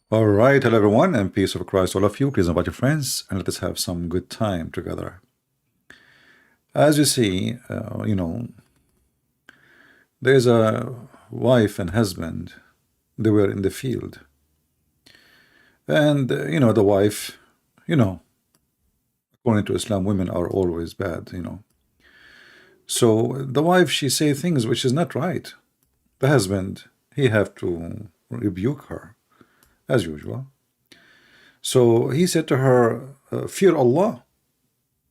All right, hello everyone, and peace of Christ, all of you. Please invite your friends and let us have some good time together. As you see, there's a wife and husband. They were in the field, and the wife, you know, according to Islam, women are always bad. So the wife, she say things which is not right. The husband, he have to rebuke her as usual. So he said to her, "Fear Allah,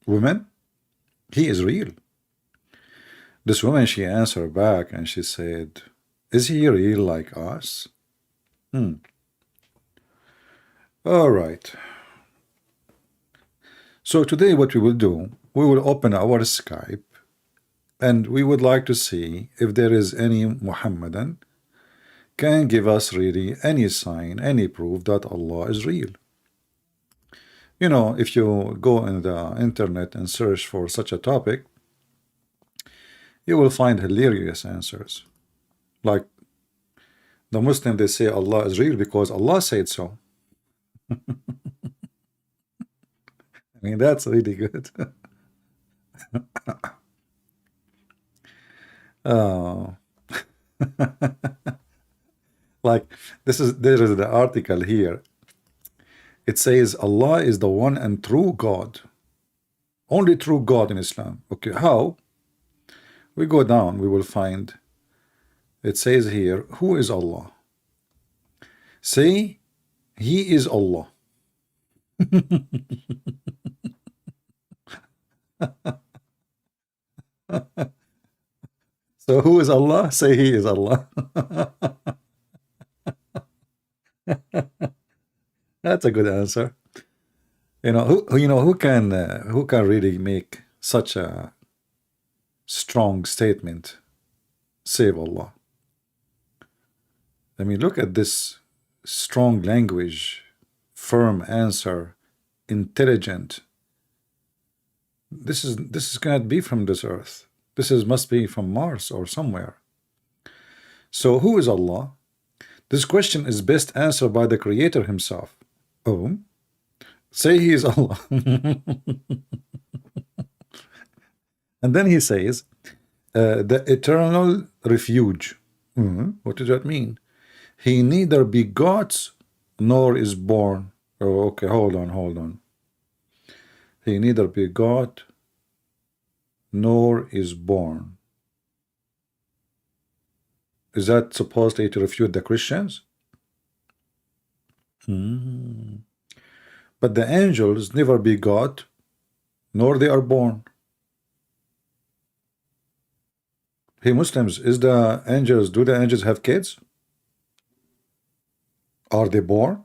women. He is real." This woman, she answered back and she said, "Is he real like us?" All right. So today what we will do, we will open our Skype and we would like to see if there is any Muhammadan can give us really any sign, any proof that Allah is real. If you go in the internet and search for such a topic, you will find hilarious answers. Like the Muslim, they say Allah is real because Allah said so. I mean, that's really good. Oh, like there is the article here. It says Allah is the one and true God. Only true God in Islam. Okay, how? We go down, we will find. It says here, who is Allah? Say, He is Allah. So who is Allah? Say He is Allah. That's a good answer. Who can really make such a strong statement? Save Allah. I mean, look at this strong language, firm answer, intelligent. This cannot be from this earth. Must be from Mars or somewhere. So who is Allah? This question is best answered by the Creator himself. Oh, say He is Allah. And then he says, the eternal refuge. What does that mean? He neither begots nor is born. Oh, okay, hold on. He neither begot nor is born. Is that supposedly to refute the Christians? But the angels never begot nor they are born. Hey Muslims, do the angels have kids? Are they born?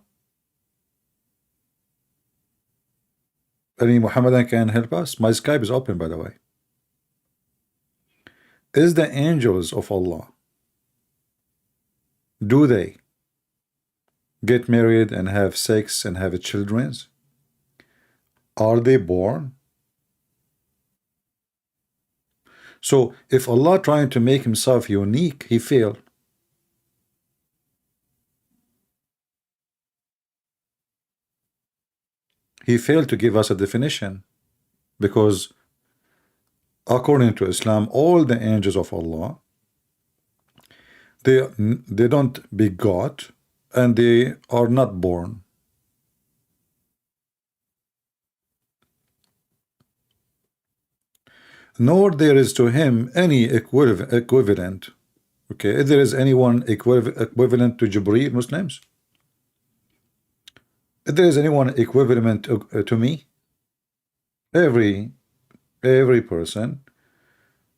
Any Muhammadan can help us? My Skype is open, by the way. Is the angels of Allah, do they get married and have sex and have children? Are they born? So if Allah trying to make himself unique, he failed. He failed to give us a definition, because according to Islam, all the angels of Allah, they don't begot and they are not born. Nor there is to him any equivalent. Okay, if there is anyone equivalent to Jibreel, Muslims? If there is anyone equivalent to me, every person,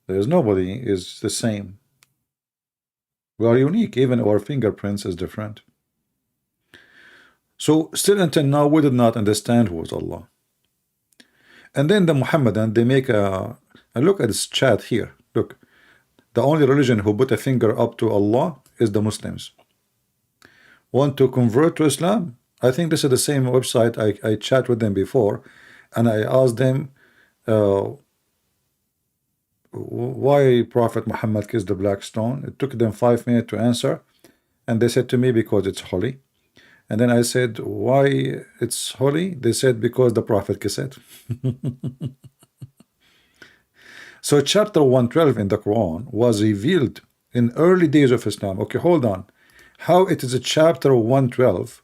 there is nobody is the same. We are unique. Even our fingerprints is different. So still until now, we did not understand who is Allah. And then the Muhammadan, they make a look at this chat here. Look, the only religion who put a finger up to Allah is the Muslims. Want to convert to Islam? I think this is the same website. I chat with them before, and I asked them why Prophet Muhammad kissed the black stone. It took them 5 minutes to answer, and they said to me, because it's holy. And then I said, why it's holy? They said, because the Prophet kissed it. So chapter 112 in the Quran was revealed in early days of Islam. Okay, hold on. How it is a chapter 112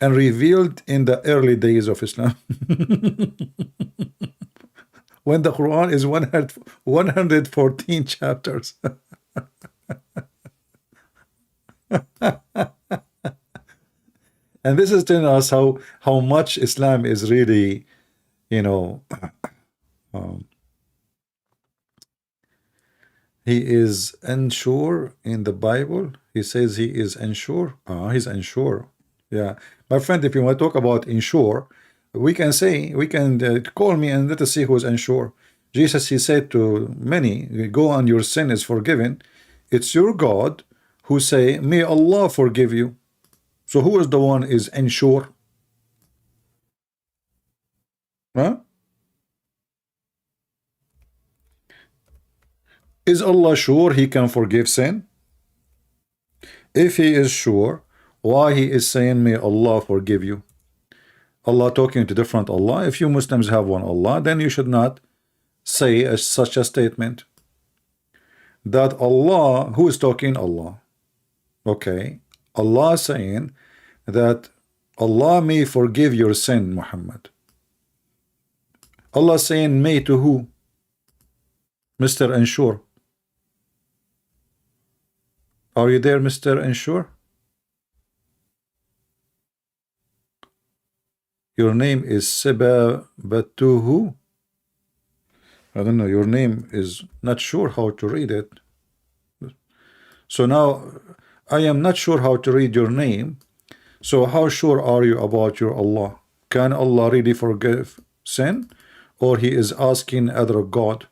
and revealed in the early days of Islam when the Quran is 114 chapters. And this is telling us how much Islam is really, you know, um, he is unsure in the Bible. He says he is unsure. He's unsure. Yeah, my friend, if you want to talk about unsure, we can call me and let us see who is unsure. Jesus, he said to many, go on, your sin is forgiven. It's your God who say, may Allah forgive you. So who is the one is unsure? Huh? Is Allah sure he can forgive sin? If he is sure, why he is saying, may Allah forgive you? Allah talking to different Allah. If you Muslims have one Allah, then you should not say such a statement. That Allah, who is talking? Allah. Okay. Allah saying that Allah may forgive your sin, Muhammad. Allah saying may to who? Mr. Unsure. Are you there, Mr. Unsure? Your name is Seba, but to who? I don't know. Your name is not sure how to read it. So now I am not sure how to read your name. So how sure are you about your Allah? Can Allah really forgive sin? Or he is asking other God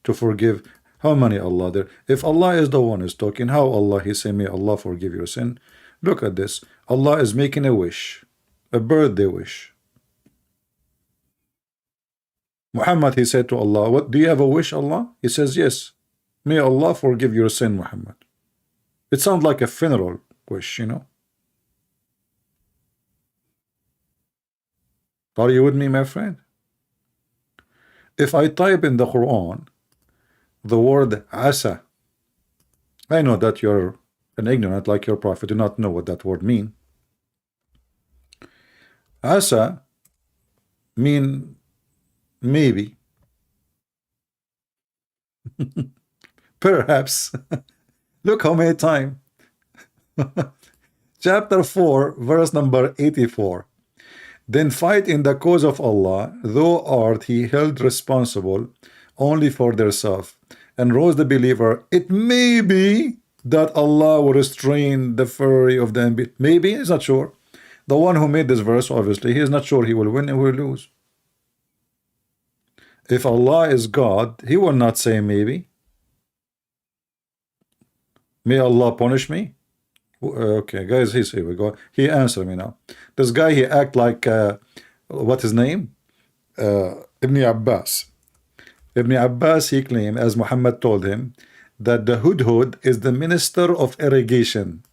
to forgive? How many Allah there? If Allah is the one is talking, how Allah he say, may Allah forgive your sin? Look at this. Allah is making a wish, a birthday wish. Muhammad, he said to Allah, what do you have a wish, Allah? He says, yes. May Allah forgive your sin, Muhammad. It sounds like a funeral wish, you know. Are you with me, my friend? If I type in the Quran the word asa, I know that you're an ignorant like your prophet, do not know what that word mean. Asa mean maybe, perhaps. Look how many times. Chapter 4, verse number 84. Then fight in the cause of Allah, thou art he held responsible only for their self. And rose the believer, it may be that Allah will restrain the fury of the unbelievers. Maybe, he's not sure. The one who made this verse, obviously, he is not sure he will win or will lose. If Allah is God, he will not say maybe. May Allah punish me? Okay, guys, here we go. He answered me now. This guy, he act like, what his name? Ibn Abbas. Ibn Abbas, he claimed, as Muhammad told him, that the Hudhud is the minister of irrigation,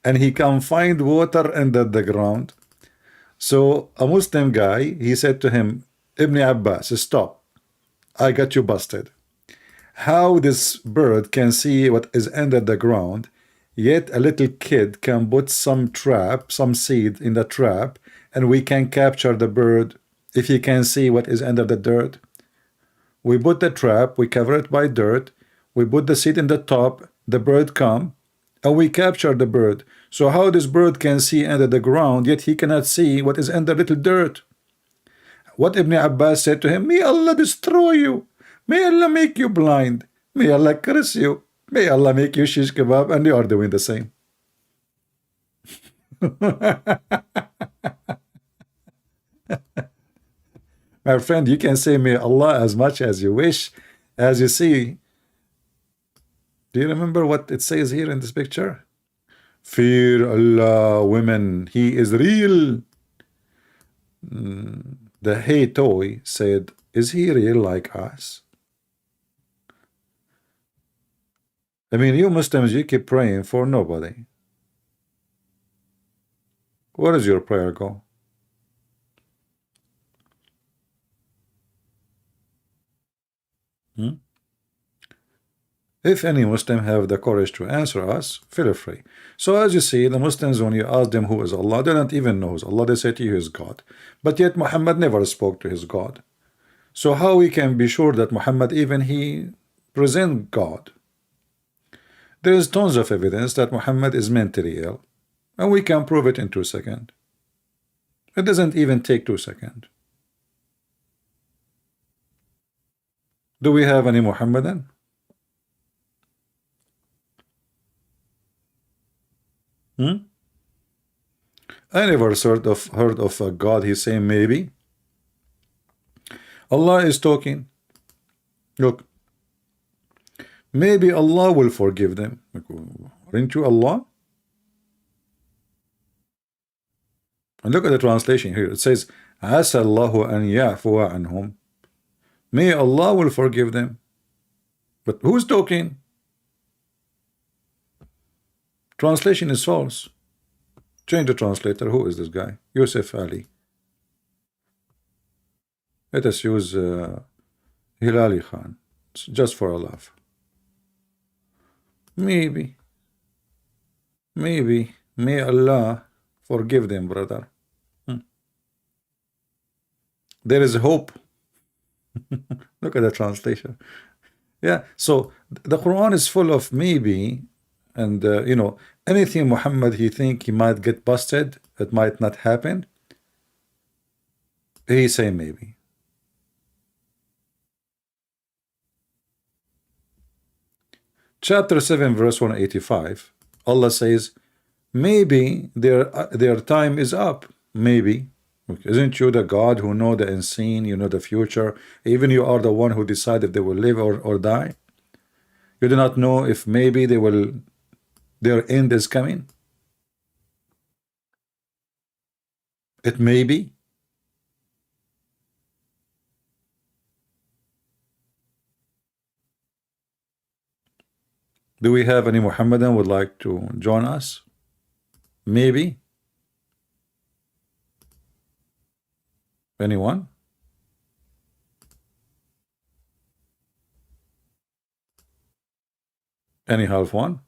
and he can find water under the ground. So a Muslim guy, he said to him, Ibn Abbas, stop. I got you busted. How this bird can see what is under the ground, yet a little kid can put some seed in the trap, and we can capture the bird if he can see what is under the dirt. We put the trap, we cover it by dirt, we put the seed in the top, the bird come, and we capture the bird. So how this bird can see under the ground, yet he cannot see what is under little dirt? What Ibn Abbas said to him, may Allah destroy you. May Allah make you blind. May Allah curse you. May Allah make you shish kebab, and you are doing the same. My friend, you can say may Allah as much as you wish. As you see, do you remember what it says here in this picture? Fear Allah, women, he is real. The Hey Toy said, is he real like us? I mean, you Muslims, you keep praying for nobody. Where does your prayer go? Hmm? If any Muslim have the courage to answer us, feel free. So as you see, the Muslims, when you ask them who is Allah, they don't even know who is Allah. They say to you he is God. But yet Muhammad never spoke to his God. So how we can be sure that Muhammad even he present God? There is tons of evidence that Muhammad is mentally ill, and we can prove it in 2 seconds. It doesn't even take 2 seconds. Do we have any Muhammadan? Hmm? I never heard of a God. He's saying maybe. Allah is talking. Look, maybe Allah will forgive them. Aren't you Allah? And look at the translation here. It says, "Asa Allahu an ya'fuwa anhum." May Allah will forgive them. But who's talking? Translation is false. Change the translator. Who is this guy? Yusuf Ali. Let us use Hilali Khan, just for a laugh. Maybe. May Allah forgive them, brother. There is hope. Look at the translation. Yeah, so the Quran is full of maybe, and you know, anything Muhammad he think he might get busted, it might not happen, he say maybe. Chapter 7 verse 185, Allah says maybe their time is up. Maybe. Isn't you the God who know the unseen, you know the future, even you are the one who decide if they will live or die? You do not know if maybe their end is coming? It may be. Do we have any Muhammadan would like to join us? Maybe. Anyone? Any half one?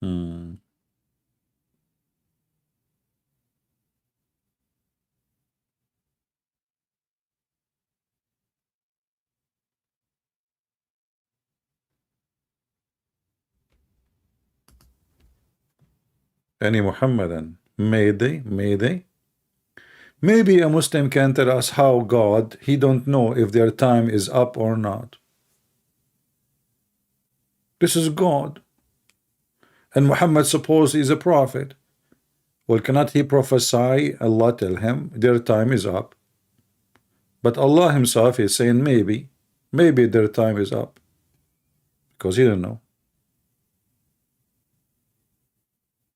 Hmm. Any Muhammadan? Maybe. Maybe a Muslim can tell us how God, he don't know if their time is up or not. This is God. And Muhammad suppose he's a prophet. Well, cannot he prophesy? Allah tell him their time is up. But Allah himself is saying maybe their time is up. Because he don't know.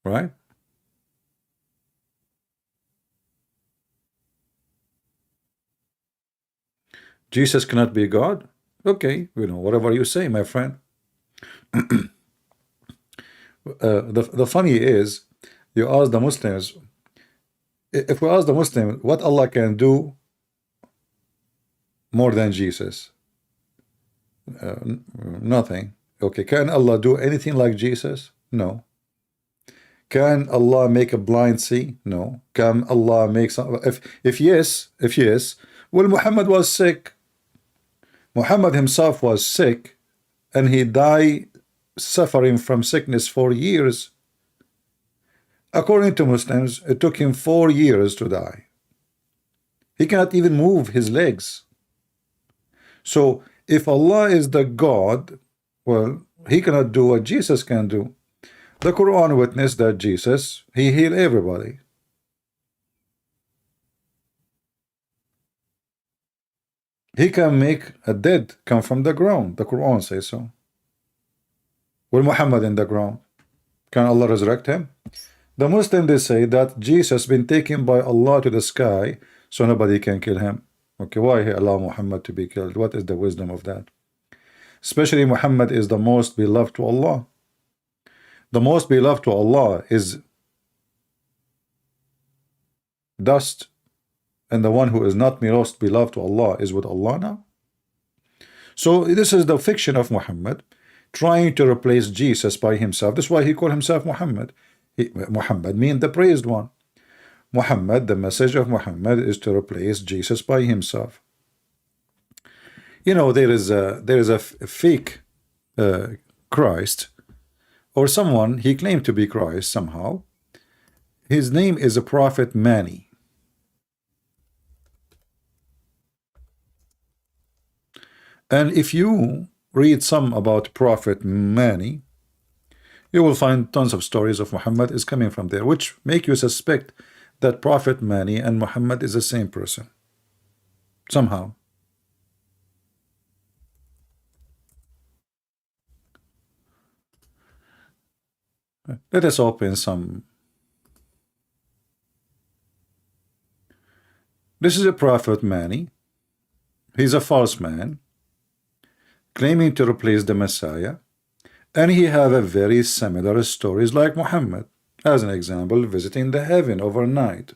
Right? Jesus cannot be God? Okay, you know, whatever you say, my friend. The funny is, you ask the Muslims, if we ask the Muslim what Allah can do more than Jesus, nothing. Okay, can Allah do anything like Jesus? No. Can Allah make a blind see? No. Can Allah make some? If yes, well, Muhammad was sick. Muhammad himself was sick, and he died suffering from sickness for years. According to Muslims, it took him 4 years to die. He cannot even move his legs. So if Allah is the God, well, he cannot do what Jesus can do. The Quran witnessed that Jesus, he healed everybody. He can make a dead come from the ground. The Quran says so. Well, Muhammad in the ground, can Allah resurrect him? The Muslims, they say that Jesus been taken by Allah to the sky so nobody can kill him. Okay, why he allow Muhammad to be killed? What is the wisdom of that? Especially Muhammad is the most beloved to Allah. The most beloved to Allah is dust, and the one who is not most beloved to Allah is with Allah now. So this is the fiction of Muhammad trying to replace Jesus by himself. That's why he called himself Muhammad. Muhammad means the praised one. Muhammad, the message of Muhammad is to replace Jesus by himself. You know, there is a fake Christ, or someone he claimed to be Christ somehow. His name is a prophet Mani. And if you read some about prophet Mani, you will find tons of stories of Muhammad is coming from there, which make you suspect that prophet Mani and Muhammad is the same person somehow. Let us open some. This is a prophet Mani. He's a false man claiming to replace the Messiah, and he have a very similar stories like Muhammad. As an example, visiting the heaven overnight.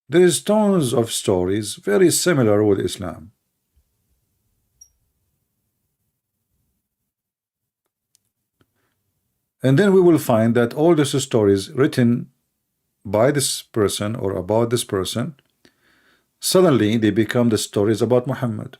There is tons of stories very similar with Islam. And then we will find that all these stories written by this person or about this person, suddenly they become the stories about Muhammad.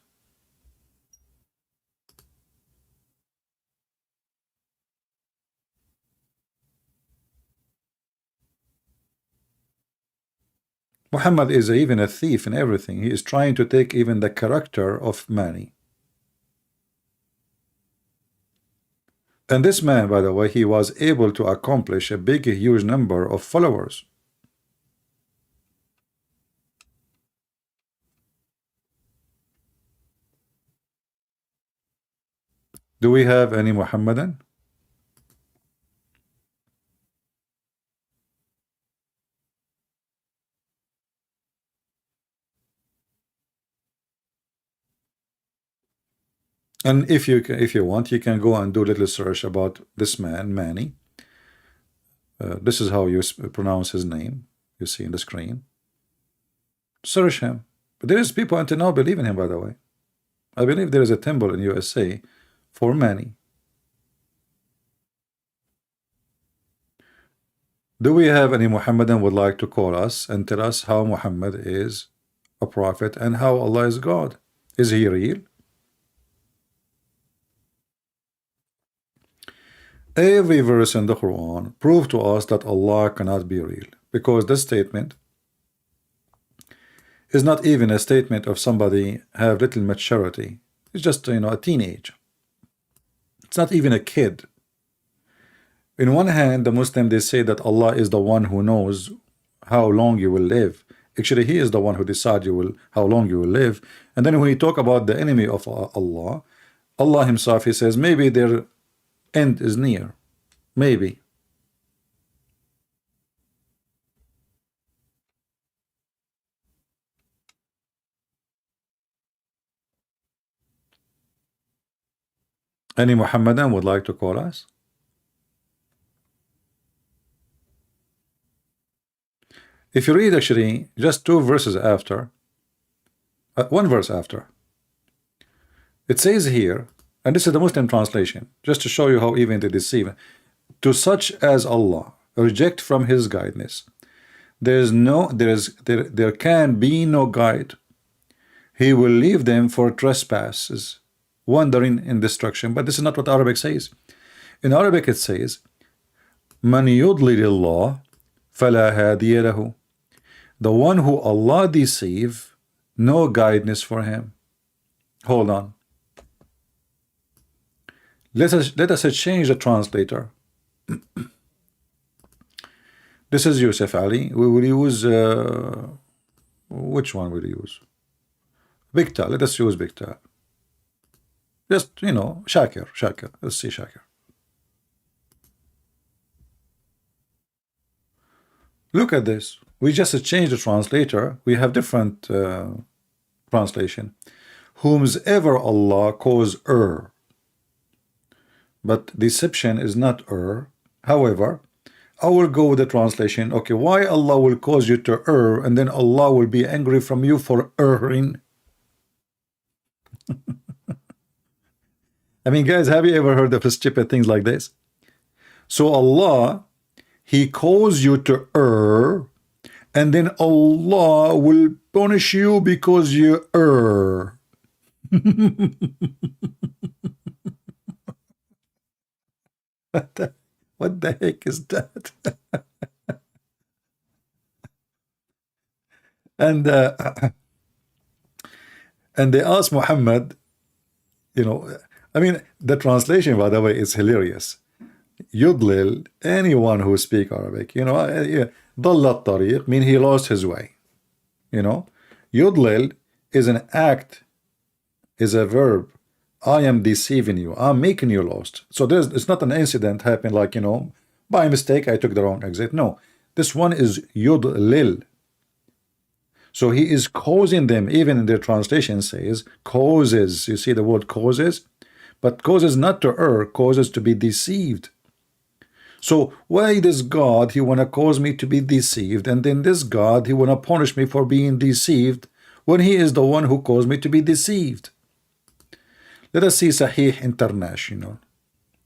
Muhammad is even a thief in everything. He is trying to take even the character of Mani. And this man, by the way, he was able to accomplish a big, huge number of followers. Do we have any Muhammadan? And if you want, you can go and do a little search about this man, Mani. This is how you pronounce his name. You see in the screen. Search him. But there is people until now believe in him, by the way. I believe there is a temple in USA for Mani. Do we have any Muhammadan would like to call us and tell us how Muhammad is a prophet and how Allah is God? Is he real? Every verse in the Quran prove to us that Allah cannot be real, because this statement is not even a statement of somebody have little maturity. It's just, you know, a teenage. It's not even a kid. In one hand, the Muslim, they say that Allah is the one who knows how long you will live. Actually, he is the one who decides how long you will live. And then when you talk about the enemy of Allah, Allah himself, he says maybe their end is near. Maybe. Any Muhammadan would like to call us? If you read actually just two verses after, one verse after, it says here, and this is the Muslim translation, just to show you how even they deceive. To such as Allah reject from his guidance, there can be no guide. He will leave them for trespasses, wandering in destruction. But this is not what Arabic says. In Arabic it says, Man yudlilillah fala hadiya lahu. The one who Allah deceive, no guidance for him. Hold on. Let us change the translator. This is Yusuf Ali. We will use which one will we use? Big Tal. Let us use Big Tal. Just, you know, Shakir. Let's see Shakir. Look at this. We just changed the translator. We have different translation. Whomsoever Allah cause err. But deception is not err. However, I will go with the translation. Okay, why Allah will cause you to err, and then Allah will be angry from you for erring? I mean, guys, have you ever heard of stupid things like this? So Allah, He calls you to err, and then Allah will punish you because you err. What the heck is that? and and they asked Muhammad, I mean, the translation, by the way, is hilarious. Yudlil, anyone who speak Arabic, ضل الطريق mean he lost his way. Yudlil is an act, is a verb. I am deceiving you. I'm making you lost. So it's not an incident happened like, by mistake I took the wrong exit. No, this one is Yudlil. So he is causing them, even in their translation says causes. You see the word causes, but causes not to err, causes to be deceived. So why does God, He want to cause me to be deceived, and then this God, He want to punish me for being deceived when He is the one who caused me to be deceived? Let us see Sahih International.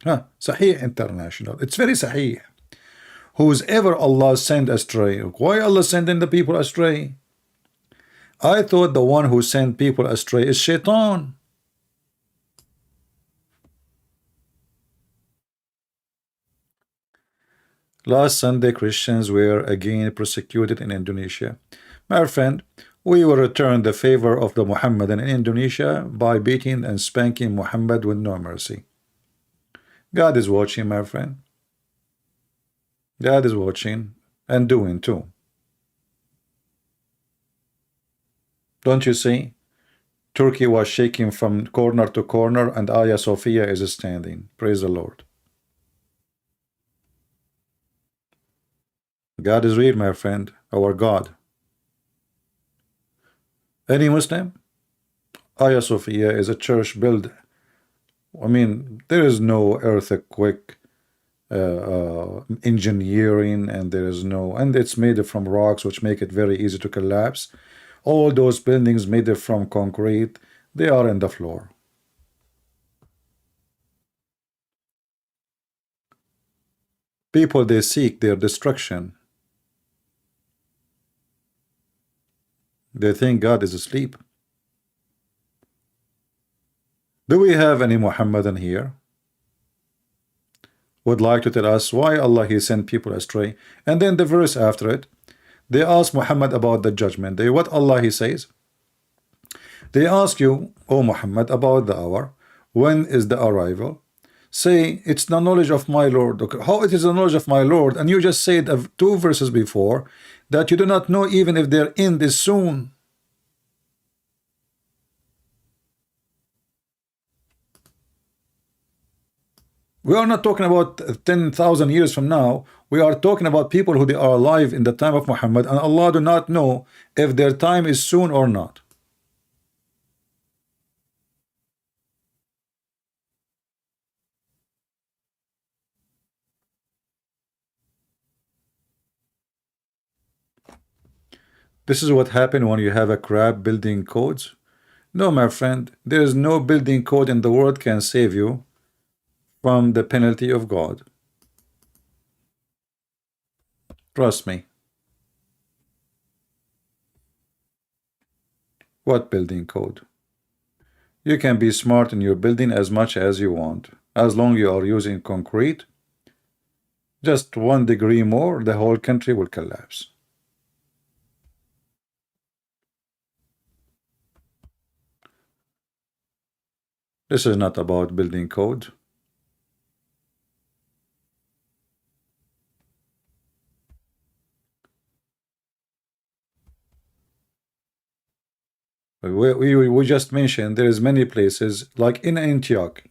Sahih International. It's very Sahih. Whosoever Allah send astray. Why Allah sending the people astray? I thought the one who sent people astray is Shaitan. Last Sunday, Christians were again persecuted in Indonesia. My friend, we will return the favor of the Muhammadan in Indonesia by beating and spanking Muhammad with no mercy. God is watching, my friend. God is watching and doing too. Don't you see? Turkey was shaking from corner to corner, and Hagia Sophia is standing. Praise the Lord. God is real, my friend, our God. Any Muslim? Hagia Sophia is a church built. I mean, there is no earthquake engineering, and there is no, and it's made from rocks, which make it very easy to collapse. All those buildings made from concrete, they are in the floor. People, they seek their destruction. They think God is asleep. Do we have any Muhammadan here? Would like to tell us why Allah He sent people astray? And then the verse after it, they ask Muhammad about the judgment day. What Allah He says? They ask you, O Muhammad, about the hour. When is the arrival? Say, it's the knowledge of my Lord. Okay, how it is the knowledge of my Lord? And you just said 2 verses before that you do not know even if their end is soon. We are not talking about 10,000 years from now. We are talking about people who they are alive in the time of Muhammad, and Allah do not know if their time is soon or not. This is what happened when you have a crab building codes. No, my friend, there is no building code in the world can save you from the penalty of God. Trust me. What building code? You can be smart in your building as much as you want. As long you are using concrete, just 1 degree more, the whole country will collapse. This is not about building code. We just mentioned there is many places like in Antioch.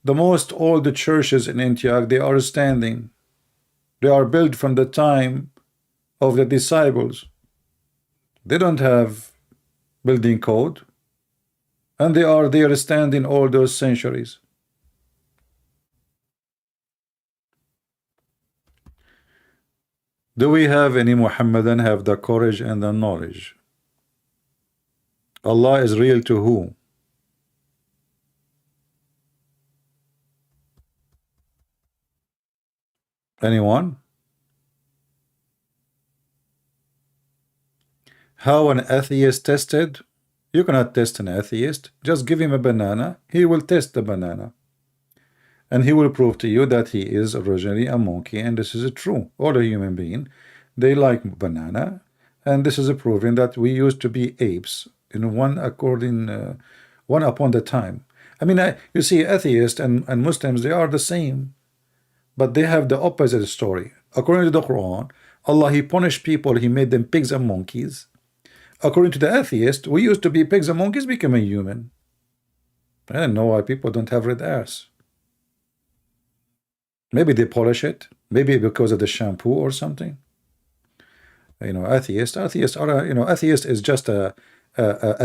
The most old churches in Antioch, they are standing. They are built from the time of the disciples. They don't have building code, and they are there standing all those centuries. Do we have any Muhammadan have the courage and the knowledge? Allah is real to who? Anyone? How an atheist tested? You cannot test an atheist. Just give him a banana. He will test the banana. And he will prove to you that he is originally a monkey, and this is true. All a human being, they like banana, and this is a proving that we used to be apes in one upon the time. I mean, you see, atheists and Muslims, they are the same, but they have the opposite story. According to the Quran, Allah, he punished people, he made them pigs and monkeys. According to the atheist, we used to be pigs and monkeys, became a human. I don't know why people don't have red hairs. Maybe they polish it. Maybe because of the shampoo or something. You know, atheists are atheist is just a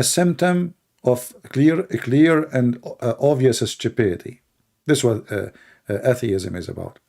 symptom of clear and obvious stupidity. This is what atheism is about.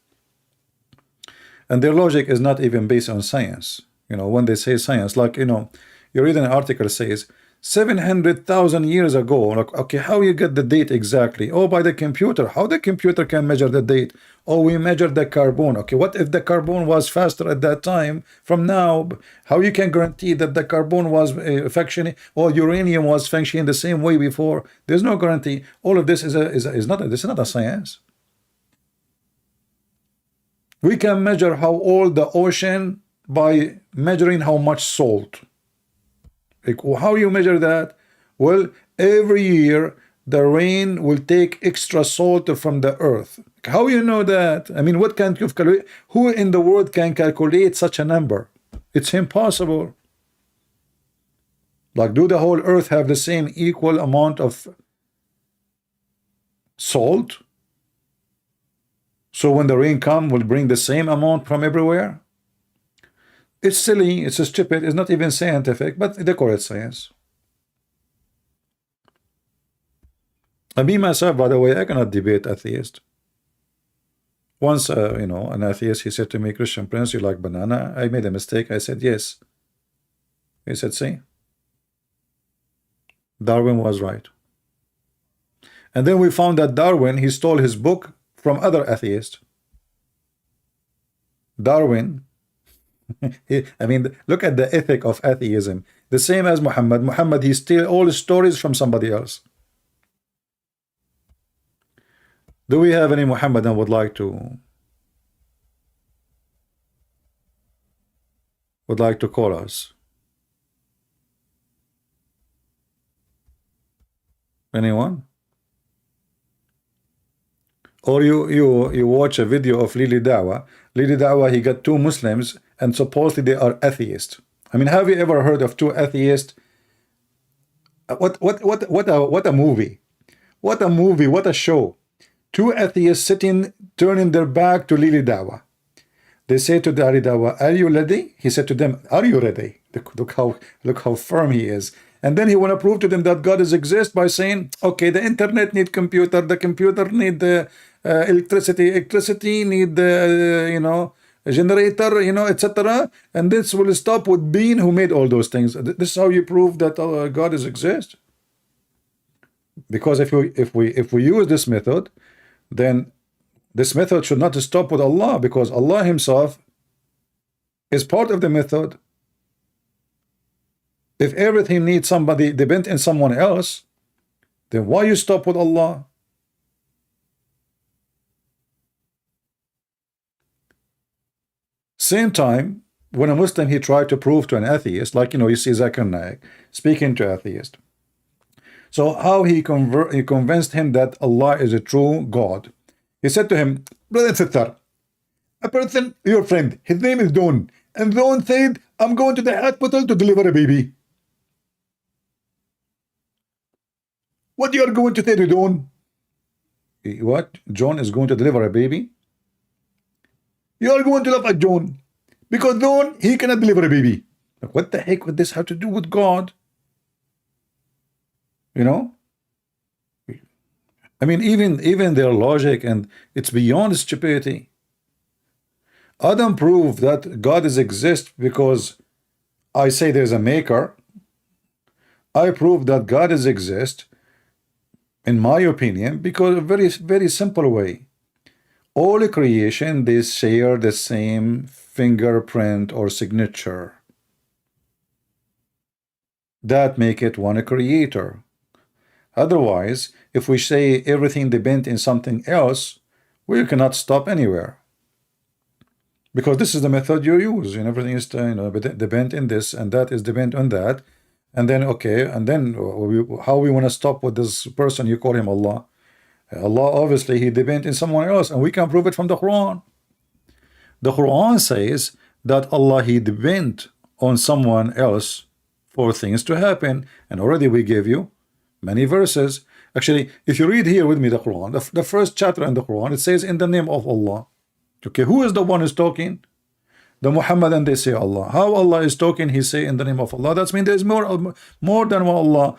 And their logic is not even based on science. You know, when they say science, like, you know, you read an article says 700,000 years ago. Like, okay, how you get the date exactly? Oh, by the computer. How the computer can measure the date? Oh, we measured the carbon. Okay, what if the carbon was faster at that time from now? How you can guarantee that the carbon was functioning or uranium was functioning the same way before? There's no guarantee. All of this is not a science. We can measure how old the ocean by measuring how much salt. Like, how you measure that? Well, every year the rain will take extra salt from the earth. How you know that? I mean, what can you calculate? Who in the world can calculate such a number? It's impossible. Like, do the whole earth have the same equal amount of salt? So when the rain comes, will bring the same amount from everywhere? It's silly, it's stupid, it's not even scientific, but they call it science. And me myself, by the way, I cannot debate atheist. Once, you know, an atheist, he said to me, Christian Prince, you like banana? I made a mistake. I said, yes. He said, see, Darwin was right. And then we found that Darwin, he stole his book from other atheists. Darwin, I mean, look at the ethic of atheism. The same as Muhammad. Muhammad, he steals all the stories from somebody else. Do we have any Muhammadan would like to call us? Anyone? Or you watch a video of Lili Dawa. Lili Dawa, he got two Muslims and supposedly they are atheists. I mean, have you ever heard of two atheists? What a movie. What a movie, what a show. Two atheists sitting, turning their back to Lili Dawa. They say to Lili Dawa, are you ready? He said to them, are you ready? Look how firm he is. And then he want to prove to them that God is exist by saying, okay, the internet need computer, the computer need the electricity need the you know, a generator, you know, etc. And this will stop with being who made all those things. This is how you prove that God is exist. Because if we use this method, then this method should not stop with Allah, because Allah himself is part of the method. If everything needs somebody depend on someone else, then why you stop with Allah? Same time, when a Muslim he tried to prove to an atheist, like, you know, you see Zakir Naik speaking to atheist. So how he convinced him that Allah is a true God. He said to him, brother and sister, a person, your friend, his name is Don, and Don said, I'm going to the hospital to deliver a baby. What you are going to say to Don? What? John is going to deliver a baby? You are going to laugh at John because John, he cannot deliver a baby. Like, what the heck would this have to do with God? You know? I mean, even their logic, and it's beyond stupidity. Adam proved that God is exist because I say there's a maker. I prove that God is exist, in my opinion, because a very simple way. All creation, they share the same fingerprint or signature. That make it one creator. Otherwise, if we say everything depends in something else, we cannot stop anywhere. Because this is the method you use, and everything is depend in this, and that is depend on that, and then okay, and then how we want to stop with this person you call him Allah? Allah obviously he depend in someone else, and we can prove it from the Quran. The Quran says that Allah he depend on someone else for things to happen, and already we gave you many verses. Actually, if you read here with me the Quran, the first chapter in the Quran, it says in the name of Allah. Okay, who is the one who's talking? The Muhammad, and they say Allah. How Allah is talking? He say in the name of Allah. That means there's more than one Allah.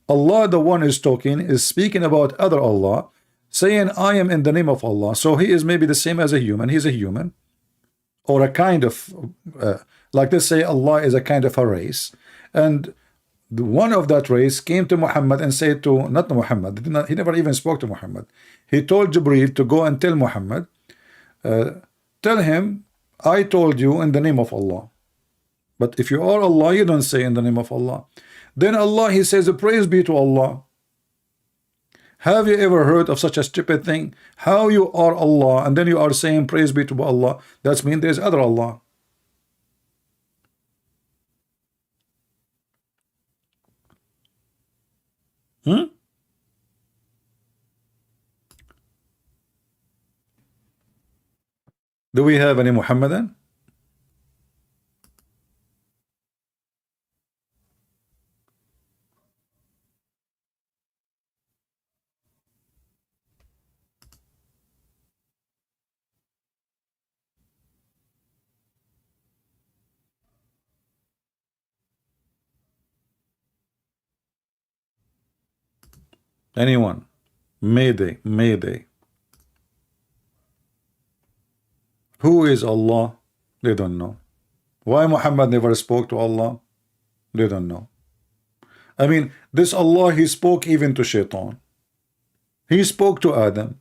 Allah, the one is talking, is speaking about other Allah, saying I am in the name of Allah. So he is maybe the same as a human. He's a human, or a kind of like they say Allah is a kind of a race, and the one of that race came to Muhammad and said to not Muhammad. He never even spoke to Muhammad. He told Jibril to go and tell Muhammad. Tell him, I told you in the name of Allah. But if you are Allah, you don't say in the name of Allah. Then Allah, he says, praise be to Allah. Have you ever heard of such a stupid thing? How you are Allah, and then you are saying praise be to Allah. That means there's other Allah. Hmm? Do we have any Muhammadan? Anyone? Mayday, Mayday. Who is Allah? They don't know. Why Muhammad never spoke to Allah? They don't know. I mean, this Allah, he spoke even to Shaitan. He spoke to Adam.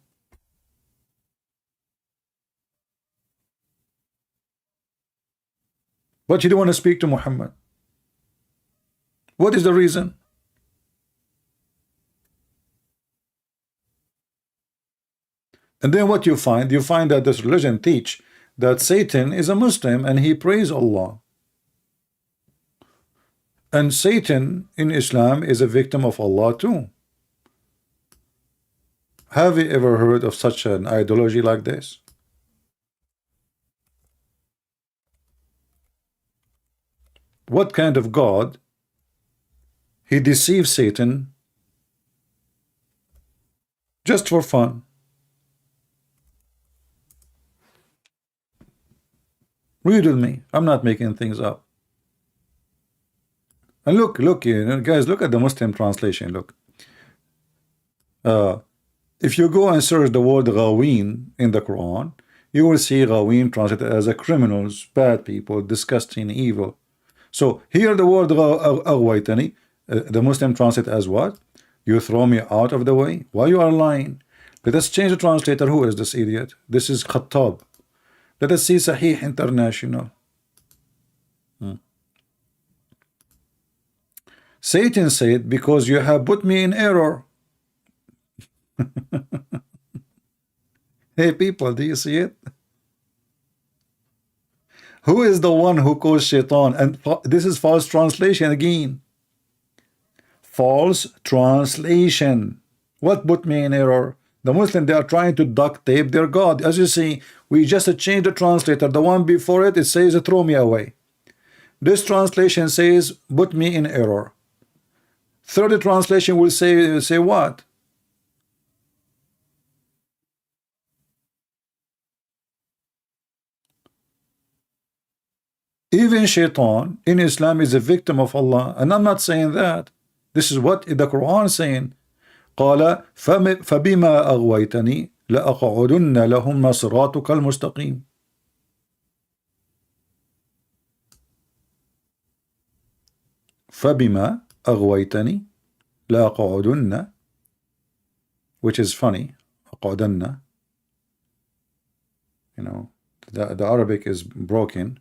But he didn't want to speak to Muhammad. What is the reason? And then what you find? You find that this religion teach that Satan is a Muslim and he prays Allah. And Satan in Islam is a victim of Allah too. Have you ever heard of such an ideology like this? What kind of God? He deceives Satan just for fun. Read with me. I'm not making things up. And look, guys, look at the Muslim translation. Look. If you go and search the word Ghawin in the Quran, you will see Ghawin translated as a criminals, bad people, disgusting, evil. So here the word Aghwaytani, the Muslim translate as what? You throw me out of the way? Why you are lying? Let us change the translator. Who is this idiot? This is Khattab. Let us see Sahih International. Satan said, because you have put me in error. Hey people, do you see it? Who is the one who caused Shaitan? And this is false translation again. False translation. What put me in error? The Muslim, they are trying to duct tape their God. As you see, we just changed the translator. The one before it, it says throw me away. This translation says put me in error. Third translation will say what? Even shaitan in Islam is a victim of Allah. And I'm not saying that. This is what the Quran is saying. قال فبما أغويتني لأقعدن لهم صراطك المستقيم. فبما أغويتني لأقعدن, which is funny. أقعدن, the Arabic is broken.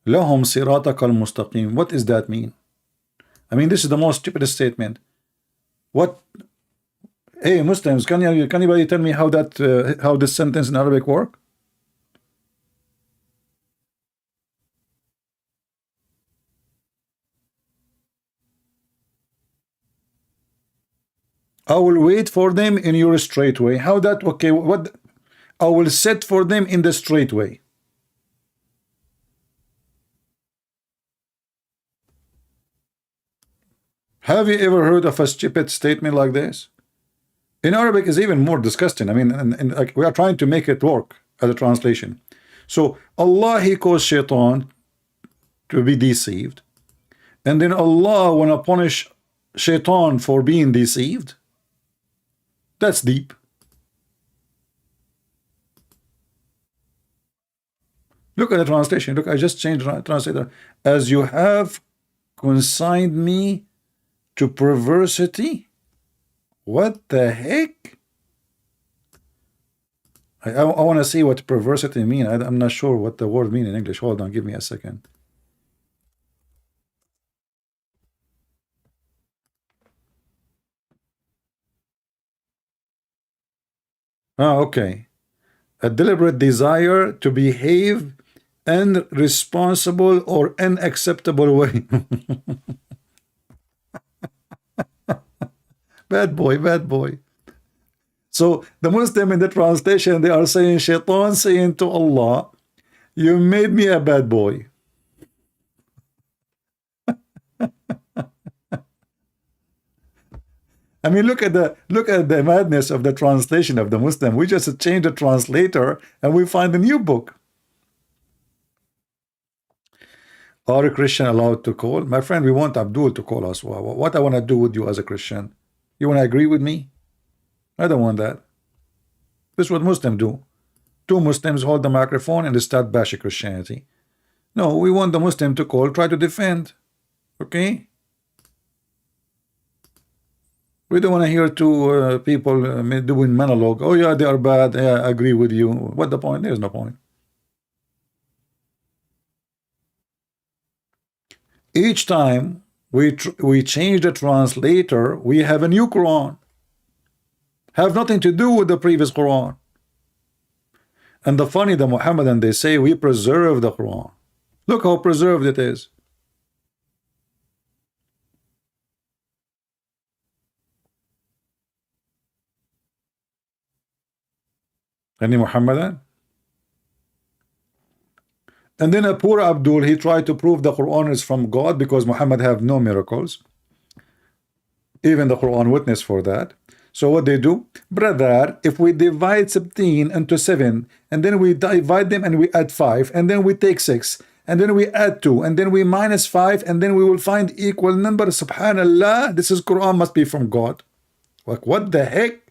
لهم صراطك المستقيم. What does that mean? I mean, this is the most stupidest statement. What? Hey, Muslims, can anybody tell me how this sentence in Arabic work? I will wait for them in your straight way. How that? Okay, what? I will set for them in the straight way. Have you ever heard of a stupid statement like this? In Arabic is even more disgusting. I mean, and like we are trying to make it work as a translation. So Allah, He caused shaitan to be deceived, and then Allah wanna punish shaitan for being deceived. That's deep. Look at the translation. Look, I just changed the translator. As you have consigned me to perversity. What the heck? I want to see what perversity mean. I'm not sure what the word mean in English. Hold on, give me a second. Okay. A deliberate desire to behave in responsible or unacceptable way. Bad boy, bad boy. So the Muslim in the translation, they are saying, shaitan saying to Allah, you made me a bad boy. I mean, look at the madness of the translation of the Muslim. We just change the translator and we find a new book. Are a Christian allowed to call? My friend, we want Abdul to call us. What I want to do with you as a Christian? You want to agree with me? I don't want that. This is what Muslims do. Two Muslims hold the microphone and they start bashing Christianity. No, we want the Muslim to call, try to defend. Okay? We don't want to hear two people doing monologue. Oh yeah, they are bad. Yeah, I agree with you. What the point? There's no point. Each time we change the translator, we have a new Quran. Have nothing to do with the previous Quran. And the funny, the Muhammadan, they say we preserve the Quran. Look how preserved it is. Any Muhammadan? And then a poor Abdul, he tried to prove the Quran is from God because Muhammad have no miracles. Even the Quran witness for that. So what they do? Brother, if we divide 17 into 7, and then we divide them and we add 5, and then we take 6, and then we add 2, and then we minus 5, and then we will find equal number. Subhanallah, this is Quran must be from God. Like, what the heck?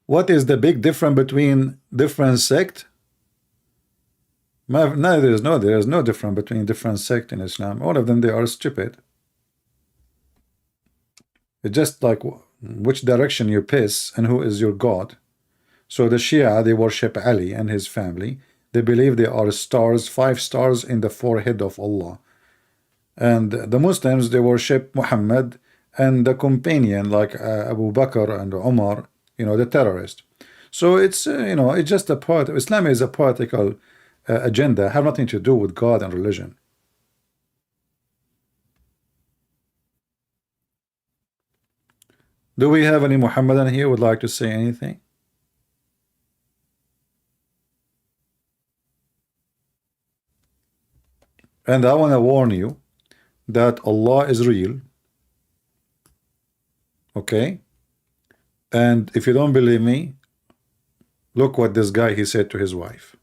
What is the big difference between different sect? No, there is no difference between different sect in Islam. All of them, they are stupid. It's just like which direction you piss and who is your God. So the Shia, they worship Ali and his family. They believe they are stars, 5 stars in the forehead of Allah. And the Muslims, they worship Muhammad and the companion like Abu Bakr and Umar, the terrorist. So it's it's just a part. Islam is a political agenda, have nothing to do with God and religion. Do we have any Muhammadan here would like to say anything? And I want to warn you that Allah is real. Okay? And if you don't believe me, Look what this guy he said to his wife.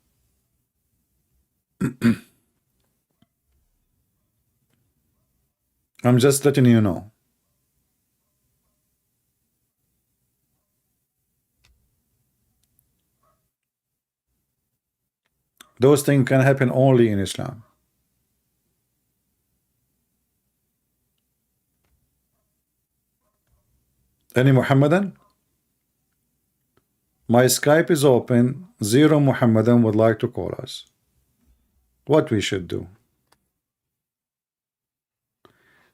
I'm just letting you know. Those things can happen only in Islam. Any Muhammadan? My Skype is open. Zero Muhammadan would like to call us. What we should do?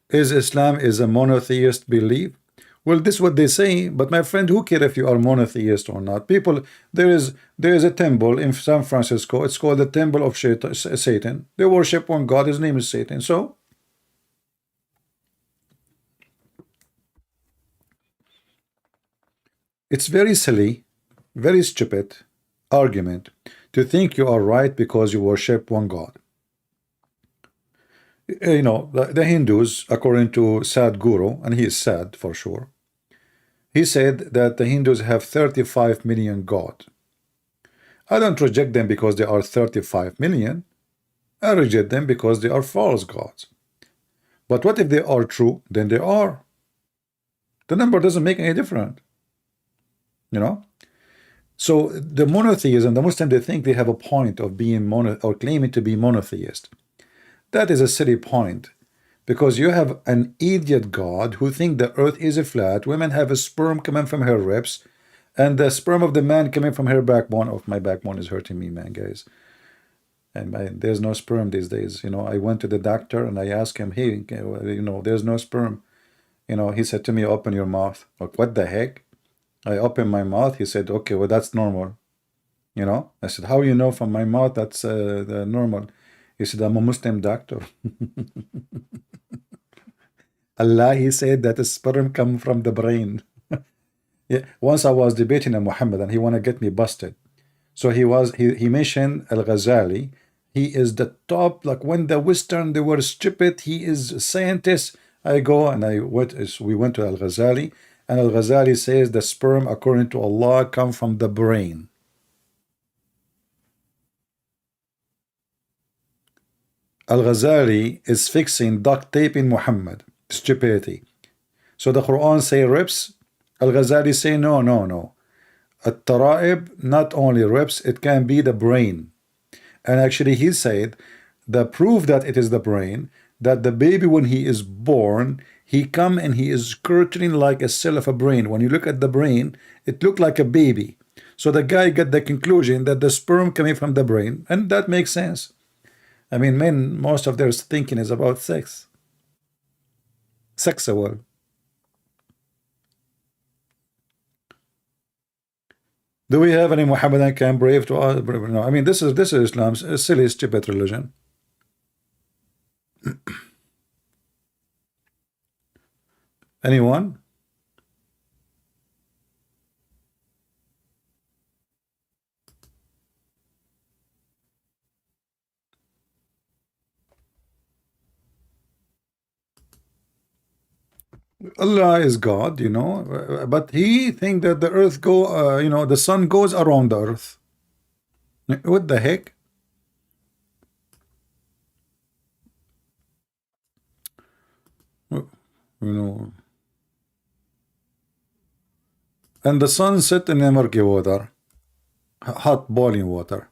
Is Islam is a monotheist belief? Well, this is what they say, but my friend, who cares if you are monotheist or not? People, there is a temple in San Francisco. It's called the Temple of Satan. They worship one God. His name is Satan. So it's very silly, very stupid argument to think you are right because you worship one God. You know, the Hindus, according to Sadhguru, and he is sad for sure, he said that the Hindus have 35 million gods. I don't reject them because they are 35 million. I reject them because they are false gods. But what if they are true? Then they are. The number doesn't make any difference. You know? So the monotheism, the Muslims, they think they have a point of being mono or claiming to be monotheist. That is a silly point, because you have an idiot God who think the earth is a flat. Women have a sperm coming from her ribs, and the sperm of the man coming from her backbone. Oh, my backbone is hurting me, man, guys. And there's no sperm these days. You know, I went to the doctor and I asked him, hey, you know, there's no sperm. You know, he said to me, open your mouth. Like, what the heck? I opened my mouth. He said, okay, well, that's normal. You know, I said, how you know from my mouth that's the normal? He said, I'm a Muslim doctor. Allah, he said that the sperm come from the brain. Yeah, once I was debating a Muhammad and he want to get me busted. So he mentioned Al-Ghazali. He is the top, like when the Western, they were stupid, he is a scientist. I go and we went to Al-Ghazali, and Al-Ghazali says the sperm, according to Allah, come from the brain. Al-Ghazali is fixing duct tape in Muhammad. Stupidity. So the Quran say ribs. Al-Ghazali say no, no, no. At-Tara'ib, not only ribs, it can be the brain. And actually he said the proof that it is the brain, that the baby when he is born, he come and he is curtaining like a cell of a brain. When you look at the brain, it looked like a baby. So the guy got the conclusion that the sperm coming from the brain, and that makes sense. I mean, men, most of their thinking is about sex. Sexual. Do we have any Muhammadan can brave to us? No, I mean, this is Islam's a silly, stupid religion. Anyone? Allah is God, you know, but he think that the earth go, you know, the sun goes around the earth. What the heck? You know, and the sun set in the murky water, hot boiling water.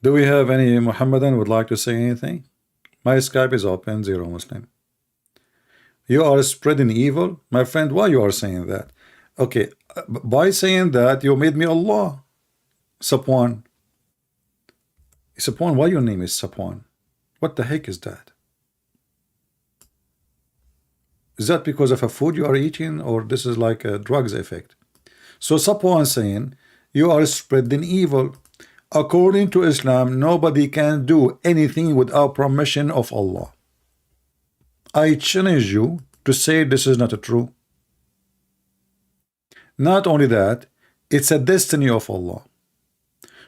Do we have any Muhammadan would like to say anything? My Skype is open, zero Muslim. You are spreading evil? My friend, why you are saying that? Okay, by saying that, you made me Allah. Sapwan. Sapwan, why your name is Sapwan? What the heck is that? Is that because of a food you are eating, or this is like a drugs effect? So Sapwan saying, you are spreading evil. According to Islam, nobody can do anything without permission of Allah. I challenge you to say this is not true. Not only that, it's a destiny of Allah.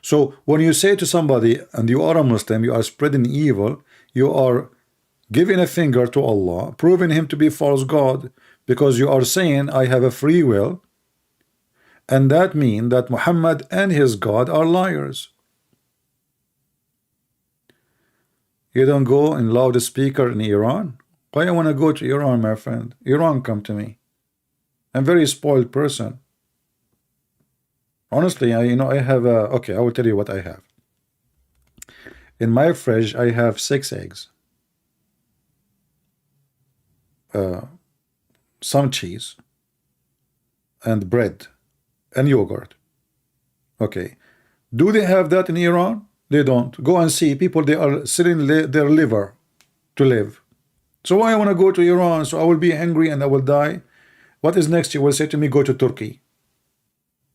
So when you say to somebody, and you are a Muslim, you are spreading evil, you are giving a finger to Allah, proving him to be false God, because you are saying, I have a free will, and that means that Muhammad and his God are liars. You don't go and loudspeaker in Iran? Why I want to go to Iran, my friend? Iran, come to me. I'm a very spoiled person. Honestly, I have a, okay, I will tell you what I have. In my fridge, I have 6 eggs, some cheese, and bread, and yogurt. Okay. Do they have that in Iran? They don't. Go and see people, they are selling their liver to live. So why I want to go to Iran? So I will be hungry and I will die. What is next? You will say to me, go to Turkey.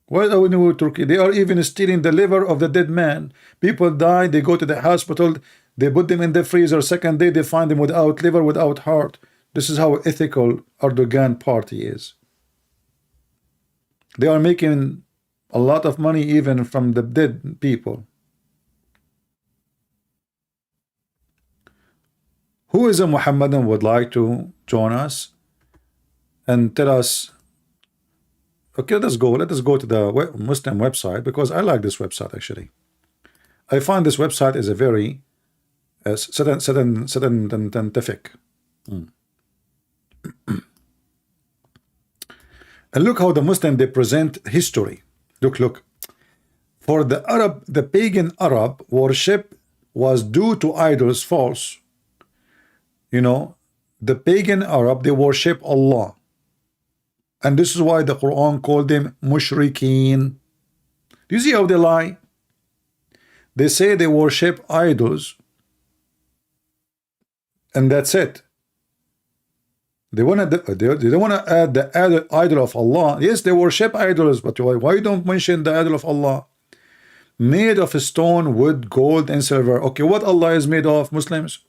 Why are we going to Turkey? They are even stealing the liver of the dead man. People die, they go to the hospital, they put them in the freezer. Second day, they find them without liver, without heart. This is how ethical Erdogan party is. They are making a lot of money even from the dead people. Who is a Muhammadan would like to join us and tell us? Okay, let us go to the Muslim website, because I like this website actually. I find this website is a very scientific. And look how the Muslim, they present history. Look. For the Arab, the pagan Arab worship was due to idols, false. You know, the pagan Arab, they worship Allah. And this is why the Quran called them mushrikeen. Do you see how they lie? They say they worship idols, and that's it. They don't want to add the idol of Allah. Yes, they worship idols, but why don't mention the idol of Allah? Made of stone, wood, gold, and silver. Okay, what Allah is made of, Muslims?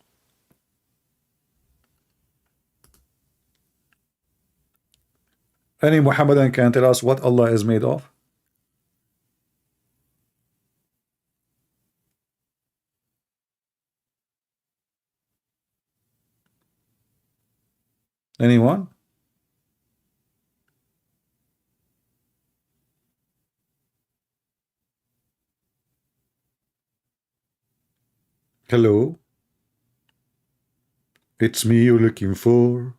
Any Muhammadan can tell us what Allah is made of? Anyone? Hello? It's me you're looking for.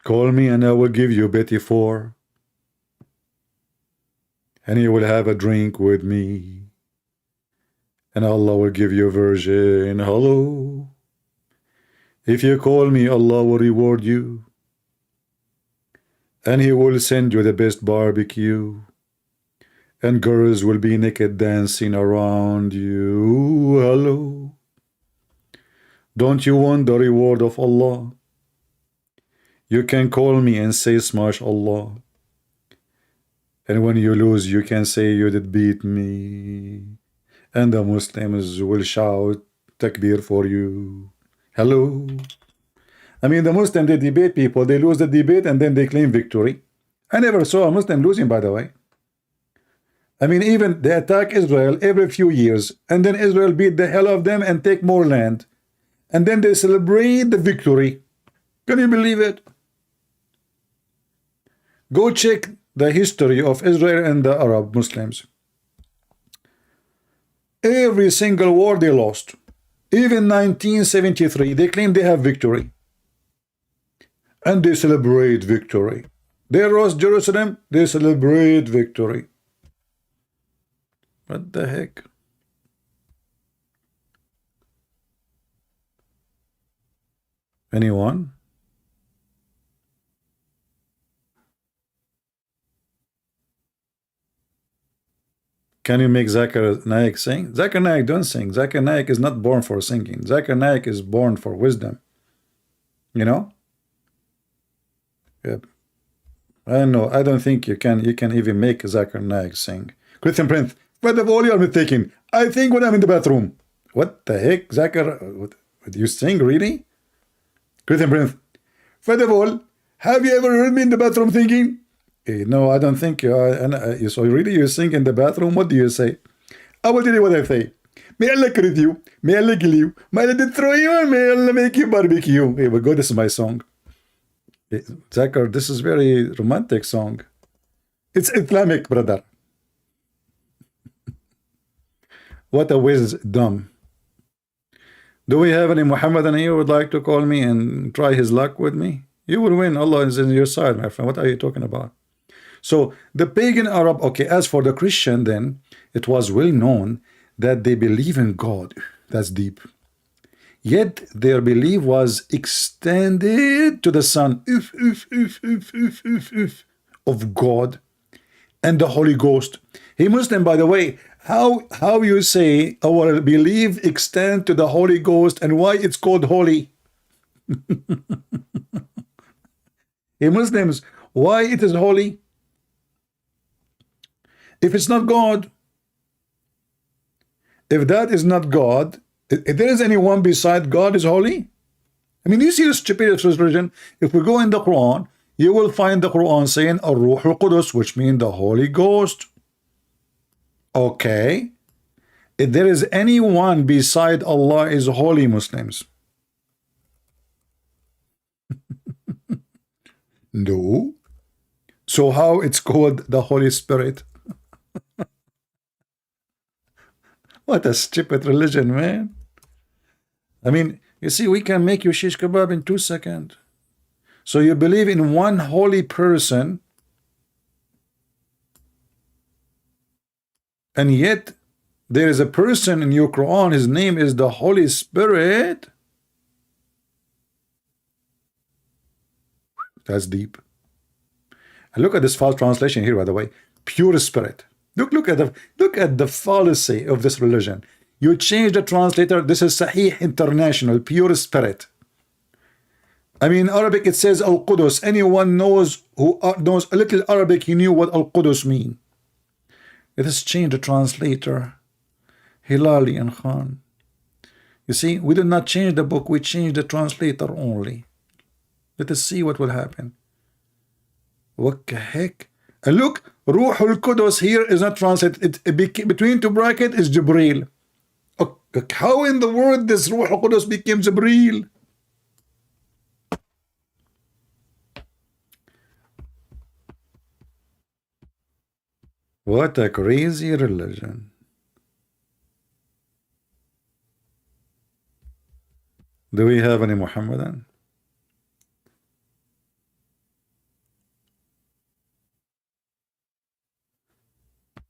Call me and I will give you Betty 4. And you will have a drink with me. And Allah will give you a virgin. Hello? If you call me, Allah will reward you. And He will send you the best barbecue. And girls will be naked dancing around you. Hello? Don't you want the reward of Allah? You can call me and say smash Allah. And when you lose, you can say you did beat me. And the Muslims will shout takbir for you. Hello? I mean, the Muslims, they debate people, they lose the debate and then they claim victory. I never saw a Muslim losing, by the way. I mean, even they attack Israel every few years, and then Israel beat the hell out of them and take more land. And then they celebrate the victory. Can you believe it? Go check the history of Israel and the Arab Muslims. Every single war they lost. Even 1973, they claim they have victory. And they celebrate victory. They lost Jerusalem, they celebrate victory. What the heck? Anyone? Can you make Zakir Naik sing? Zakir Naik don't sing. Zakir Naik is not born for singing. Zakir Naik is born for wisdom. You know? Yep. I don't know. I don't think you can even make Zakir Naik sing. Christian Prince, first of all, you are mistaken. I think when I'm in the bathroom. What the heck, Zakir? What you sing, really? Christian Prince, first of all, have you ever heard me in the bathroom thinking? No, I don't think you are. And so really, you sing in the bathroom. What do you say? I will tell you what I say. May Allah create you. May Allah kill you. May Allah destroy you. And may Allah make you barbecue. Here we go. This is my song. Zakar, this is very romantic song. It's Islamic, brother. What a wisdom. Do we have any Muhammadan here who would like to call me and try his luck with me? You will win. Allah is on your side, my friend. What are you talking about? So the pagan Arab, okay, as for the Christian, then it was well known that they believe in God. That's deep. Yet their belief was extended to the Son of God and the Holy Ghost. Hey, Muslim, by the way, how you say our belief extend to the Holy Ghost and why it's called holy? Hey, Muslims, why it is holy? If it's not God, if that is not God, if there is anyone beside God is holy? I mean, you see the stupidity of religion. If we go in the Quran, you will find the Quran saying Ar-Ruh al-Qudus, which means the Holy Ghost. Okay. If there is anyone beside Allah is holy, Muslims. No. So how it's called the Holy Spirit? What a stupid religion, man. I mean, you see, we can make you shish kebab in 2 seconds. So you believe in one holy person, and yet there is a person in your Quran, his name is the Holy Spirit. That's deep. And look at this false translation here, by the way. Pure spirit. Look at the fallacy of this religion. You change the translator. This is Sahih International, pure spirit. I mean, in Arabic it says Al-Qudus. Anyone knows who knows a little Arabic, he knew what Al-Qudus mean. Let us change the translator. Hilali and Khan. You see, we did not change the book, we changed the translator only. Let us see what will happen. What the heck? And look, Ruh al-Qudus here is not translated. Between two brackets is Jibreel. How in the world this Ruh al-Qudus became Jibreel? What a crazy religion. Do we have any Muhammadan?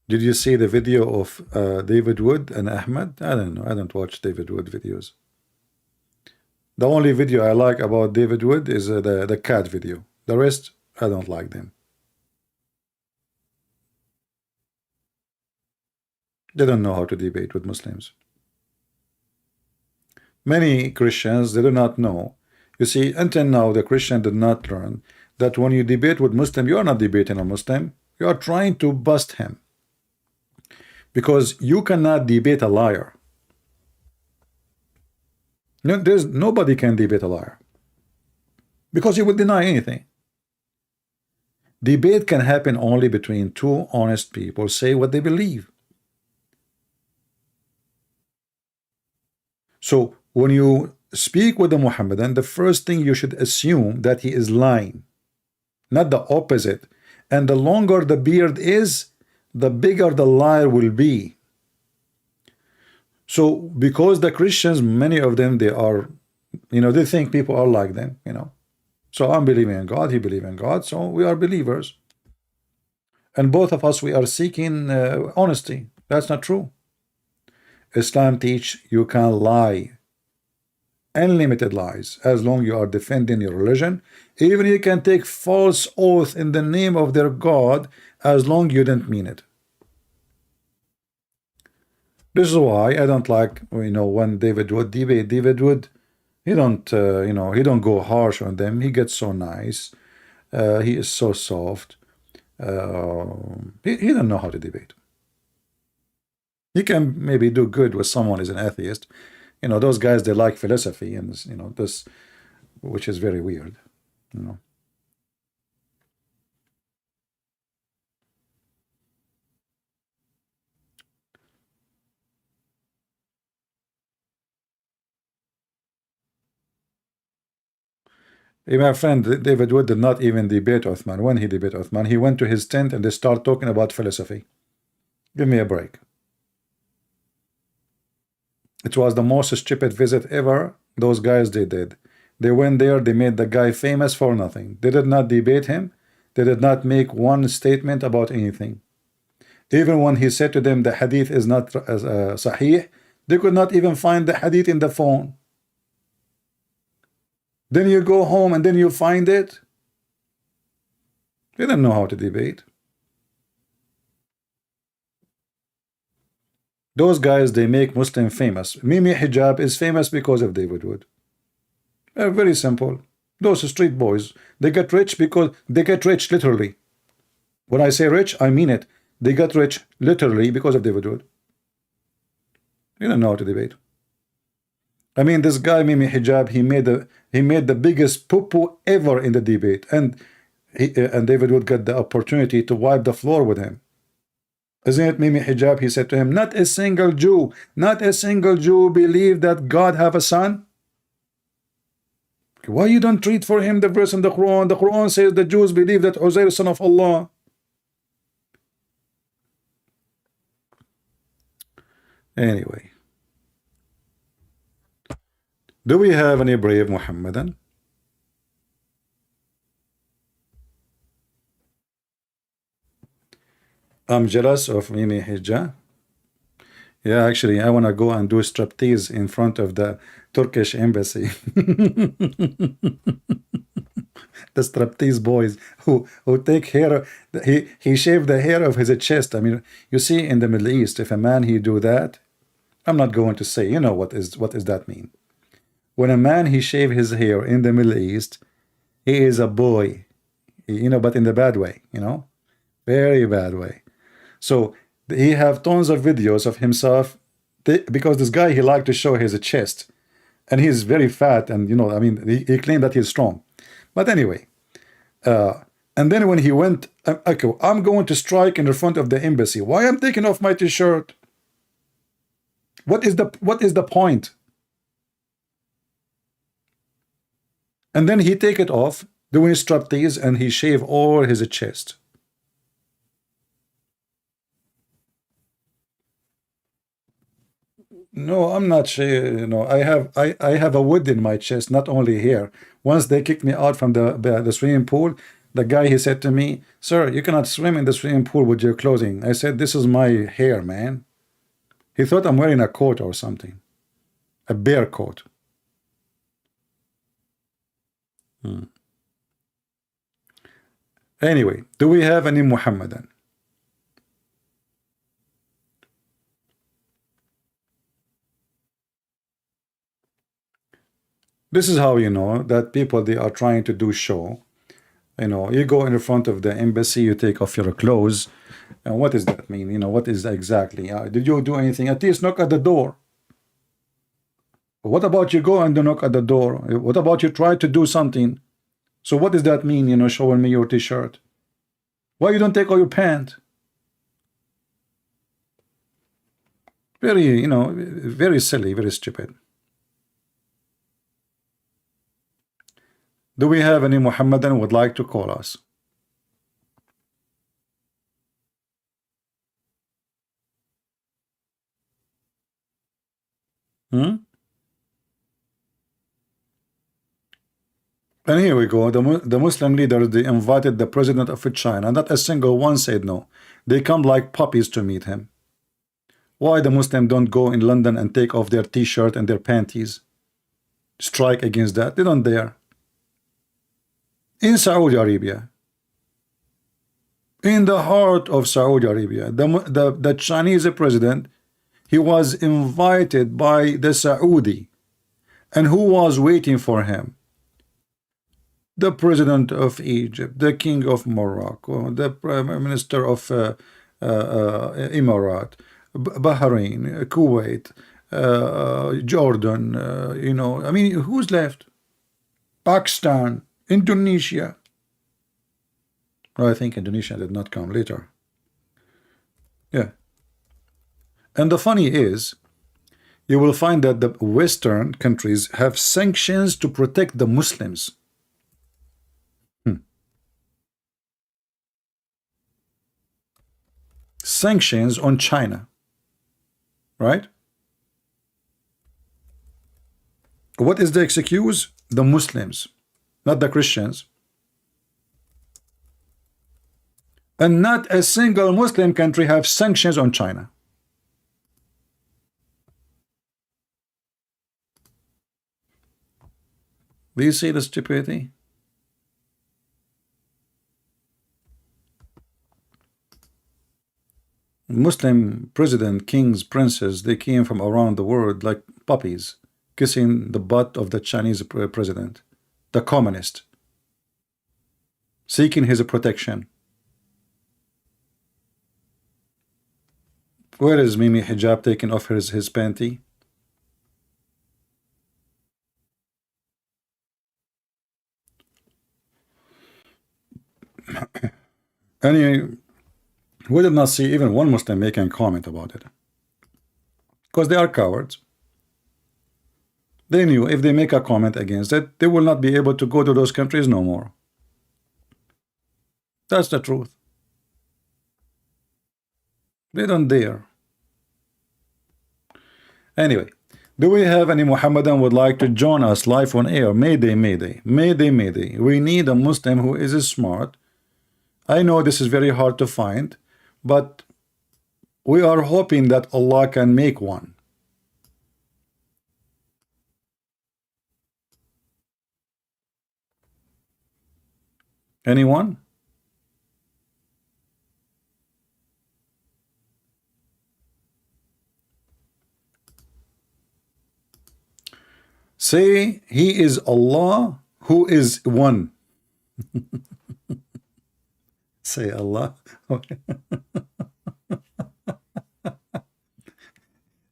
Did you see the video of David Wood and Ahmed? I don't know. I don't watch David Wood videos. The only video I like about David Wood is the cat video. The rest, I don't like them. They don't know how to debate with Muslims. Many Christians, they do not know. You see, until now, the Christian did not learn that when you debate with Muslim, you are not debating a Muslim. You are trying to bust him. Because you cannot debate a liar. No, nobody can debate a liar. Because he will deny anything. Debate can happen only between two honest people, say what they believe. So when you speak with a Muhammadan, the first thing you should assume that he is lying, not the opposite. And the longer the beard is, the bigger the liar will be. So because the Christians, many of them, they are, they think people are like them, So I'm believing in God, he believes in God, so we are believers. And both of us, we are seeking honesty. That's not true. Islam teach you can lie. Unlimited lies, as long you are defending your religion. Even you can take false oath in the name of their God, as long you didn't mean it. This is why I don't like, when David Wood debate. David Wood, he don't, he don't go harsh on them. He gets so nice. He is so soft. He don't know how to debate. He can maybe do good with someone who's an atheist. Those guys, they like philosophy and, this, which is very weird, My friend David Wood did not even debate Uthman. When he debated Uthman, he went to his tent and they start talking about philosophy. Give me a break. It was the most stupid visit ever. Those guys, they did. They went there, they made the guy famous for nothing. They did not debate him. They did not make one statement about anything. Even when he said to them the hadith is not sahih, they could not even find the hadith in the phone. Then you go home and then you find it. They don't know how to debate. Those guys, they make Muslim famous. Mimi Hijab is famous because of David Wood. Very simple. Those street boys, they get rich because they get rich literally. When I say rich, I mean it. They got rich literally because of David Wood. You don't know how to debate. I mean, this guy Mimi Hijab, he made the biggest poo-poo ever in the debate, and David Wood got the opportunity to wipe the floor with him. Isn't it Mimi Hijab? He said to him, not a single Jew believe that God have a son. Why you don't treat for him the verse in the Quran? The Quran says the Jews believe that Uzair is son of Allah. Anyway, do we have any brave Muhammadan? I'm jealous of Mimi Hijab. Yeah, actually, I want to go and do striptease in front of the Turkish embassy. The striptease boys who take hair, he shaved the hair of his chest. I mean, you see in the Middle East, if a man he do that, I'm not going to say, you know what is that mean? When a man he shave his hair in the Middle East, he is a boy, you know, but in the bad way, you know, very bad way. So he have tons of videos of himself because this guy, he liked to show his chest, and he's very fat, and you know, I mean, he claimed that he's strong. But anyway, and then when he went, okay, I'm going to strike in the front of the embassy. Why I'm taking off my t-shirt? What is the point? And then he take it off, doing striptease, and he shave all his chest. No, I'm not sure. You know, I have a wood in my chest, not only here. Once they kicked me out from the swimming pool, the guy, he said to me, "Sir, you cannot swim in the swimming pool with your clothing." I said, "This is my hair, man." He thought I'm wearing a coat or something, a bear coat. Anyway, do we have any Muhammadan? This is how you know that people, they are trying to do show. You know, you go in front of the embassy, you take off your clothes, and what does that mean? You know, what is exactly? Did you do anything? At least knock at the door. What about you go and do knock at the door? What about you try to do something? So what does that mean? You know, showing me your t-shirt. Why you don't take all your pants? Very, you know, very silly, very stupid. Do we have any Muhammadan would like to call us? And here we go. The Muslim leaders, they invited the president of China. Not a single one said no. They come like puppies to meet him. Why the Muslim don't go in London and take off their t-shirt and their panties? Strike against that. They don't dare. In Saudi Arabia, in the heart of Saudi Arabia, the Chinese president, he was invited by the Saudi, and who was waiting for him? The president of Egypt, the king of Morocco, the prime minister of Emirat, Bahrain, Kuwait, Jordan, you know, I mean, who's left? Pakistan, Indonesia. Well, I think Indonesia did not come later. Yeah. And the funny is, you will find that the Western countries have sanctions to protect the Muslims. sanctions on China, right? What is the excuse? The Muslims, not the Christians. And not a single Muslim country have sanctions on China. Do you see the stupidity? Muslim president, kings, princes, they came from around the world like puppies, kissing the butt of the Chinese president, the communist, seeking his protection. Where is Mimi Hijab taking off his panty? Any, we did not see even one Muslim making a comment about it, because they are cowards. They knew if they make a comment against it, they will not be able to go to those countries no more. That's the truth. They don't dare. Anyway, do we have any Muhammadan would like to join us live on air? Mayday, mayday, mayday, mayday. We need a Muslim who is smart. I know this is very hard to find, but we are hoping that Allah can make one. Anyone? Say he is Allah who is one. Say Allah.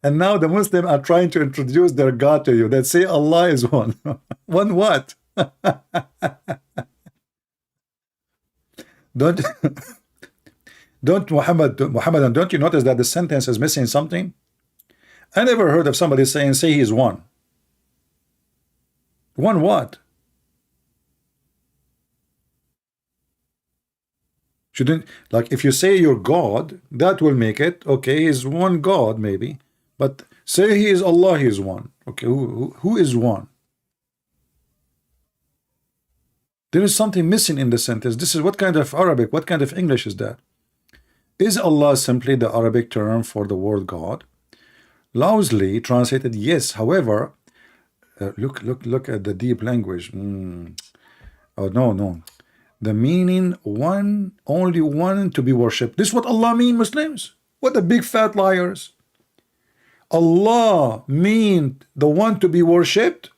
And now the Muslims are trying to introduce their God to you. That say Allah is one. One what? Don't Muhammad, don't you notice that the sentence is missing something? I never heard of somebody saying, say he is one. One what? Shouldn't, like, if you say you're God, that will make it okay. He's one God, maybe, but say he is Allah, he is one. Okay, who is one? There is something missing in the sentence. This is what kind of Arabic, what kind of English is that? Is Allah simply the Arabic term for the word God? Loosely translated, yes. However, look at the deep language. Oh no. The meaning one, only one to be worshipped. This is what Allah mean, Muslims. What the big fat liars. Allah mean the one to be worshipped?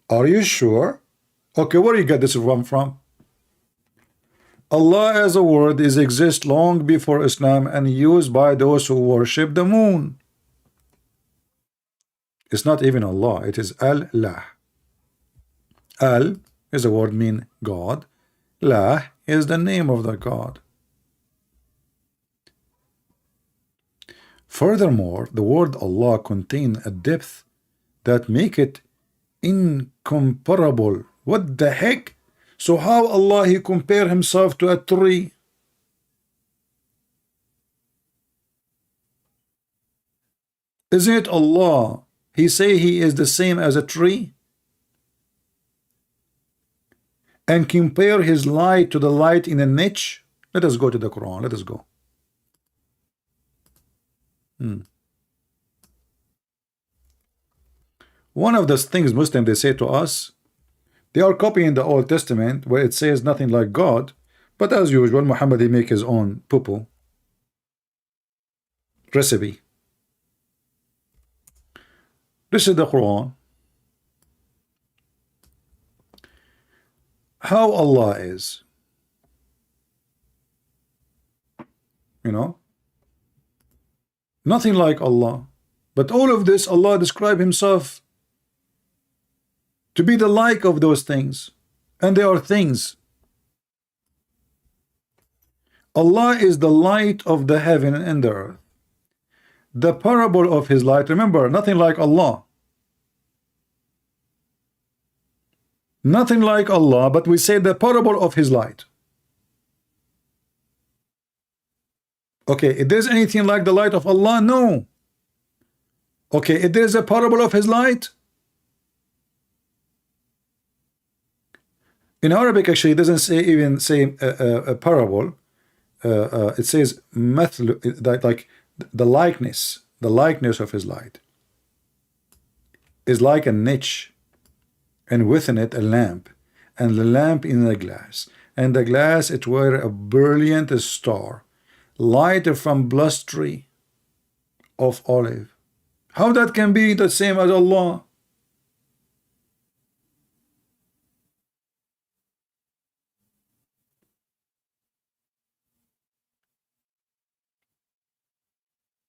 Are you sure? Okay, where you get this from? Allah as a word is exist long before Islam and used by those who worship the moon. It's not even Allah, it is Al-Lah. Al is a word mean God. Lah is the name of the God. Furthermore, the word Allah contains a depth that make it incomparable. What the heck? So how Allah he compare himself to a tree? Isn't it Allah? He say he is the same as a tree? And compare his light to the light in a niche? Let us go to the Quran. Let us go. One of the things Muslims they say to us, they are copying the Old Testament where it says nothing like God, but as usual, Muhammad he make his own poo-poo recipe. This is the Quran. How Allah is, you know, nothing like Allah, but all of this Allah describe himself to be the like of those things, and they are things. Allah is the light of the heaven and the earth. The parable of his light, remember, nothing like Allah. Nothing like Allah, but we say the parable of his light. Okay, if there's anything like the light of Allah, no. Okay, if there's a parable of his light, in Arabic actually it doesn't say even say a parable. It says مثل, like the likeness of his light is like a niche, and within it a lamp, and the lamp in the glass, and the glass it were a brilliant star, light from blustery of olive. How that can be the same as Allah?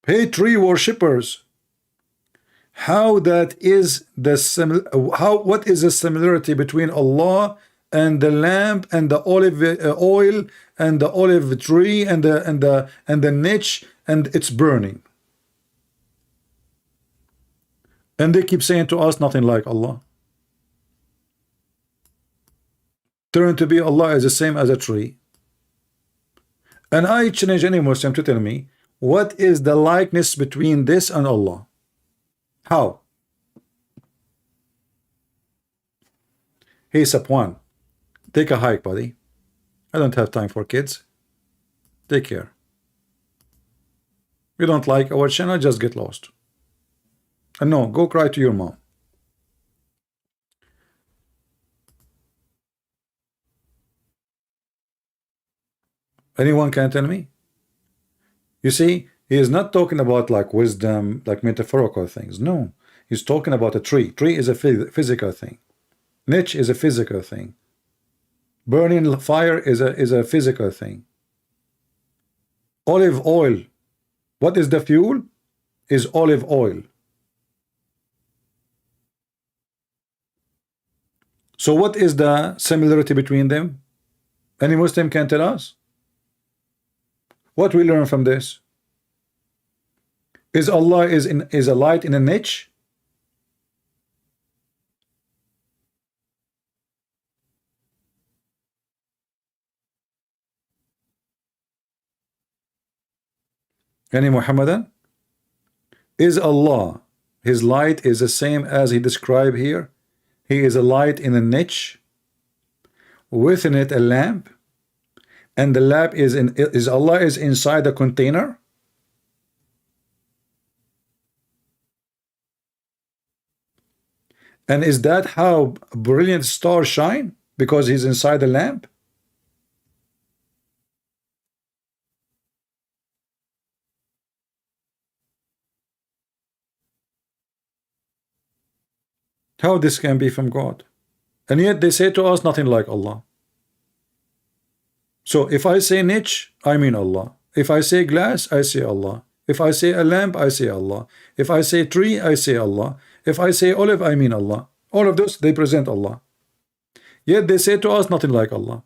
Hey, tree worshippers, how that is the what is the similarity between Allah and the lamp and the olive oil and the olive tree and the niche and it's burning? And they keep saying to us nothing like Allah. Turn to be Allah is the same as a tree. And I challenge any Muslim to tell me what is the likeness between this and Allah. How? Hey Sapwan, take a hike, buddy. I don't have time for kids. Take care. You don't like our channel, just get lost. And no, go cry to your mom. Anyone can tell me? You see, he is not talking about like wisdom, like metaphorical things. No, he's talking about a tree. Tree is a physical thing. Niche is a physical thing. Burning fire is a physical thing. Olive oil. What is the fuel? Is olive oil. So what is the similarity between them? Any Muslim can tell us? What we learn from this? Is Allah is a light in a niche? Any Muhammadan? Is Allah, his light is the same as he described here? He is a light in a niche, within it a lamp, and the lamp is Allah is inside the container. And is that how brilliant stars shine? Because he's inside the lamp? How this can be from God? And yet they say to us nothing like Allah. So if I say niche, I mean Allah. If I say glass, I say Allah. If I say a lamp, I say Allah. If I say tree, I say Allah. If I say olive, I mean Allah. All of those, they present Allah. Yet they say to us nothing like Allah.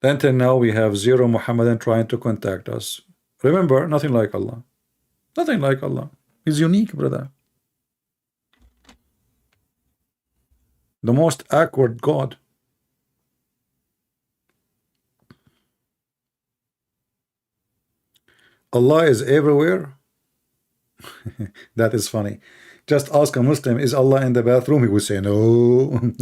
Until now we have zero Muhammadan trying to contact us. Remember, nothing like Allah. Nothing like Allah. He's unique, brother. The most awkward God. Allah is everywhere. That is funny. Just ask a Muslim, is Allah in the bathroom? He would say no.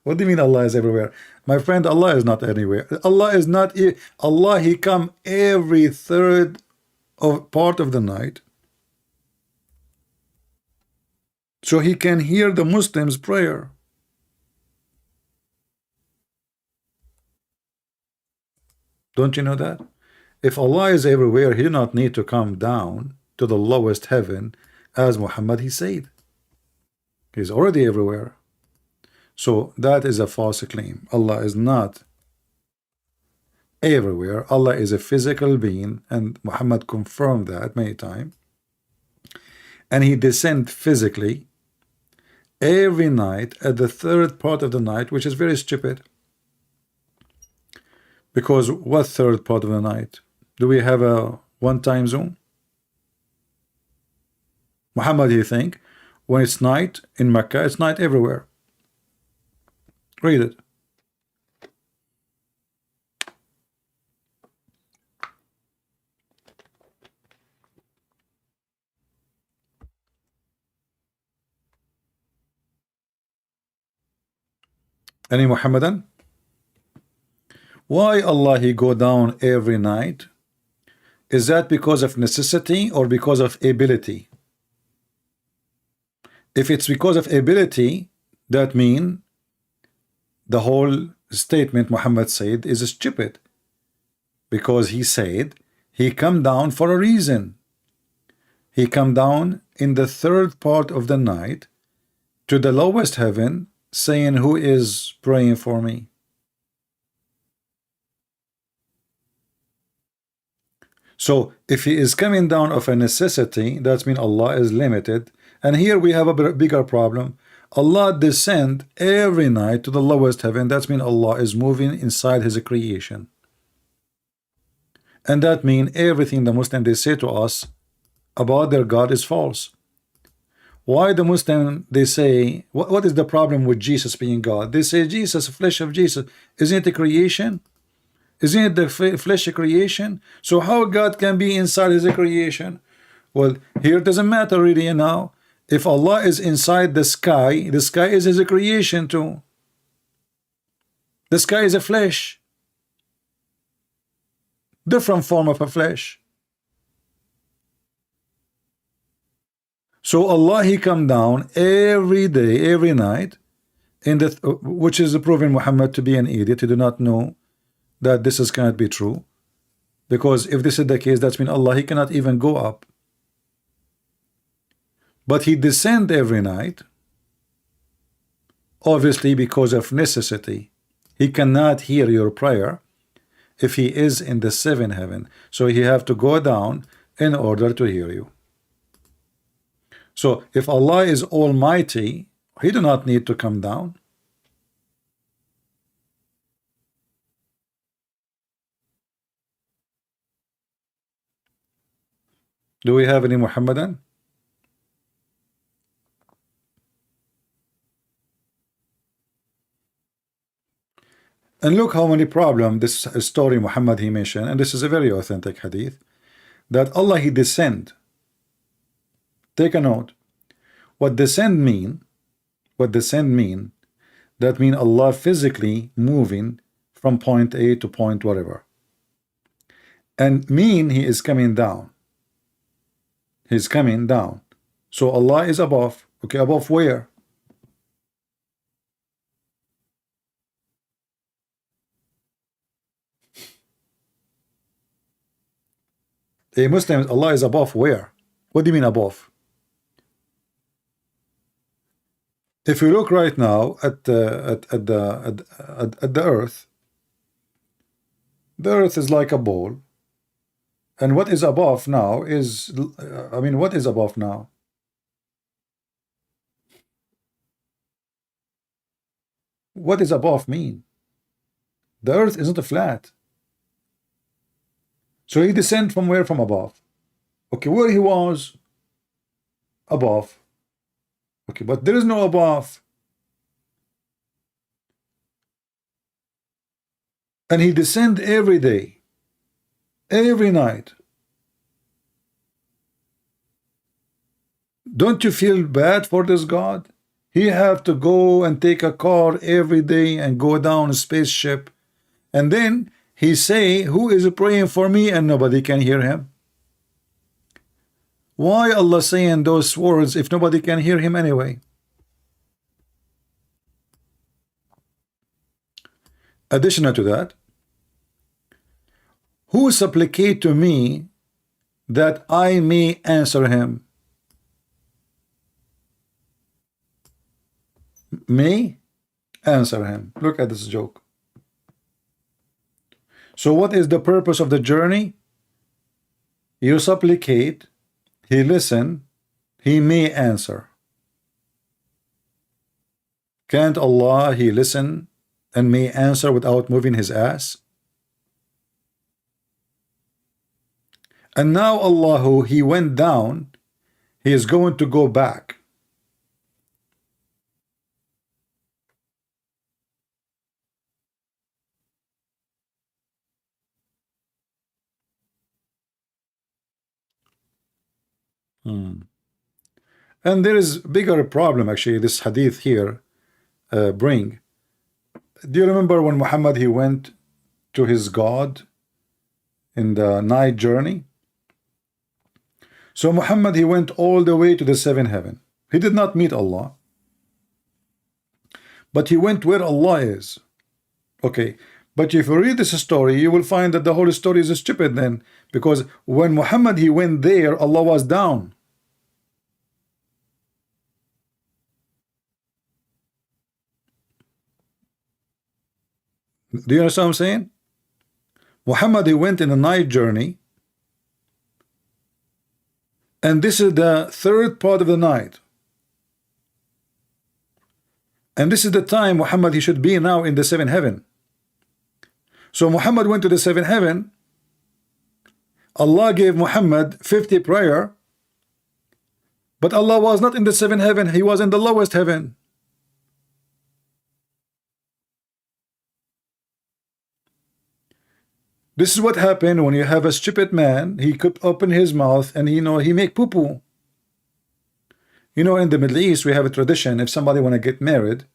What do you mean Allah is everywhere? My friend, Allah is not anywhere. Allah is not Allah, he come every third of part of the night, so he can hear the Muslims' prayer. Don't you know that? If Allah is everywhere, he do not need to come down to the lowest heaven, as Muhammad he said. He's already everywhere. So that is a false claim. Allah is not everywhere. Allah is a physical being, and Muhammad confirmed that many times. And he descends physically every night at the third part of the night, which is very stupid. Because what third part of the night? Do we have a one time zone? Muhammad, you think when it's night in Mecca, it's night everywhere. Read it. Any Muhammadan? Why Allah he go down every night? Is that because of necessity or because of ability? If it's because of ability, that means the whole statement Muhammad said is stupid, because he said he come down for a reason. He come down in the third part of the night to the lowest heaven, saying, who is praying for me? So if he is coming down of a necessity, that means Allah is limited. And here we have a bigger problem. Allah descend every night to the lowest heaven. That means Allah is moving inside his creation. And that means everything the Muslim they say to us about their God is false. Why the Muslim they say, what is the problem with Jesus being God? They say Jesus, flesh of Jesus, isn't it a creation? Isn't it the flesh a creation? So how God can be inside his creation? Well, here it doesn't matter really now. If Allah is inside the sky is his creation too. The sky is a flesh, different form of a flesh. So Allah he come down every day, every night, in the which is proving Muhammad to be an idiot. He do not know that this is cannot be true, because if this is the case, that means Allah he cannot even go up. But he descend every night, obviously because of necessity. He cannot hear your prayer if he is in the seventh heaven, so he have to go down in order to hear you. So if Allah is almighty, he do not need to come down. Do we have any Muhammadan? And look how many problems this story Muhammad he mentioned, and this is a very authentic hadith, that Allah he descend. Take a note. What descend mean? What descend mean? That mean Allah physically moving from point A to point whatever. And mean he is coming down. He's coming down. So Allah is above. Okay, above where? A Muslim, Allah is above where? What do you mean above? If you look right now at the earth, the earth is like a ball, and what is above now is, I mean, what is above now? What is above mean? The earth isn't flat. So he descended from where? From above. Okay, where he was? Above. Okay, but there is no above. And he descend every day, every night. Don't you feel bad for this God? He have to go and take a car every day and go down a spaceship, and then he say, who is praying for me, and nobody can hear him. Why Allah saying those words if nobody can hear him anyway? Additional to that, who supplicate to me that I may answer him? Me answer him. Look at this joke. So what is the purpose of the journey? You supplicate, he listen, he may answer. Can't Allah he listen and may answer without moving his ass? And now Allah, who he went down, he is going to go back. And there is bigger problem actually this hadith here bring. Do you remember when Muhammad he went to his God in the night journey? So Muhammad he went all the way to the seventh heaven. He did not meet Allah, but he went where Allah is. Okay, but if you read this story, you will find that the whole story is stupid then, because when Muhammad he went there, Allah was down. Do you understand what I'm saying? Muhammad he went in a night journey, and this is the third part of the night, and this is the time Muhammad he should be now in the seventh heaven. So Muhammad went to the seventh heaven. Allah gave Muhammad 50 prayer, but Allah was not in the seventh heaven, he was in the lowest heaven. This is what happened when you have a stupid man. He could open his mouth and he make poo-poo. In the Middle East we have a tradition, if somebody want to get married,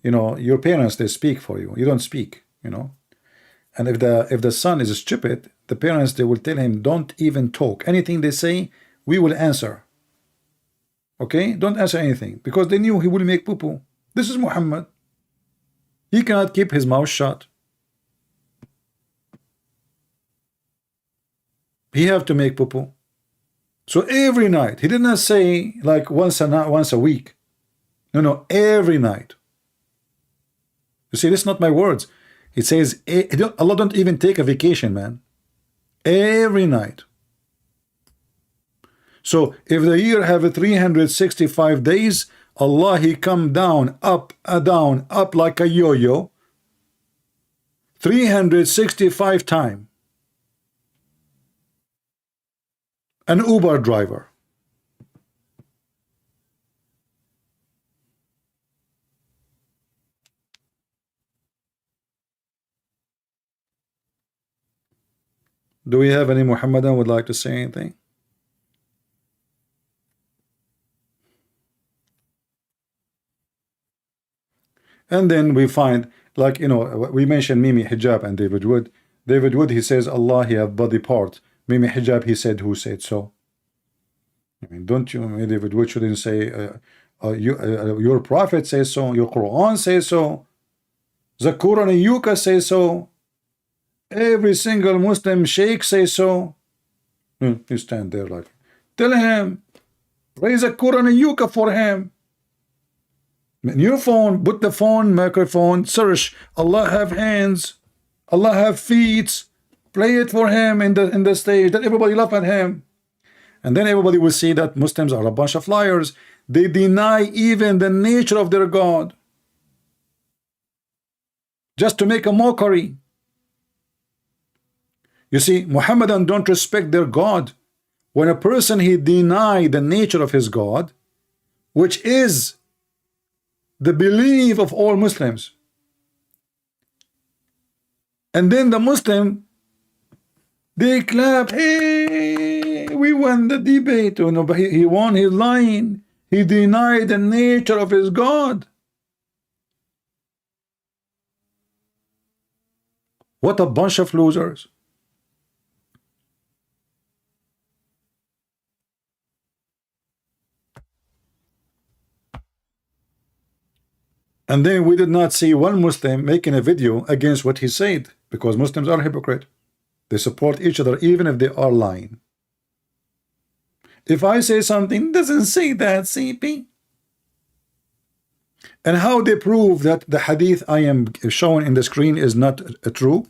your parents they speak for you. You don't speak, And if the son is stupid, the parents they will tell him, don't even talk. Anything they say, we will answer. Okay? Don't answer anything, because they knew he will make poo-poo. This is Muhammad. He cannot keep his mouth shut. He have to make poo-poo. So every night, he did not say like once a week. No, every night. You see, this is not my words. It says Allah don't even take a vacation, man. Every night. So if the year have 365 days, Allah he come down, up, like a yo-yo 365 times. An Uber driver. Do we have any Muhammadan would like to say anything? And then we find, like, we mentioned Mimi Hijab and David Wood. David Wood, he says Allah he have body part. Mimi Hijab, he said, who said so? I mean, don't you, David Wood shouldn't say your prophet says so, your Quran says so, the Quran Yuka says so, every single Muslim sheikh says so. You stand there like, tell him, raise a Quran Yuka for him. In your phone, put the phone microphone, search Allah have hands, Allah have feet, play it for him in the stage, that everybody laugh at him. And then everybody will see that Muslims are a bunch of liars. They deny even the nature of their God, just to make a mockery. You see, Muhammadan don't respect their God. When a person he deny the nature of his God, which is the belief of all Muslims, and then the Muslim they clap, hey, we won the debate. Oh, no, but he won, he's lying. He denied the nature of his God. What a bunch of losers. And then we did not see one Muslim making a video against what he said, because Muslims are hypocrite. They support each other even if they are lying. If I say something, doesn't say that, CP. And how they prove that the hadith I am showing in the screen is not true?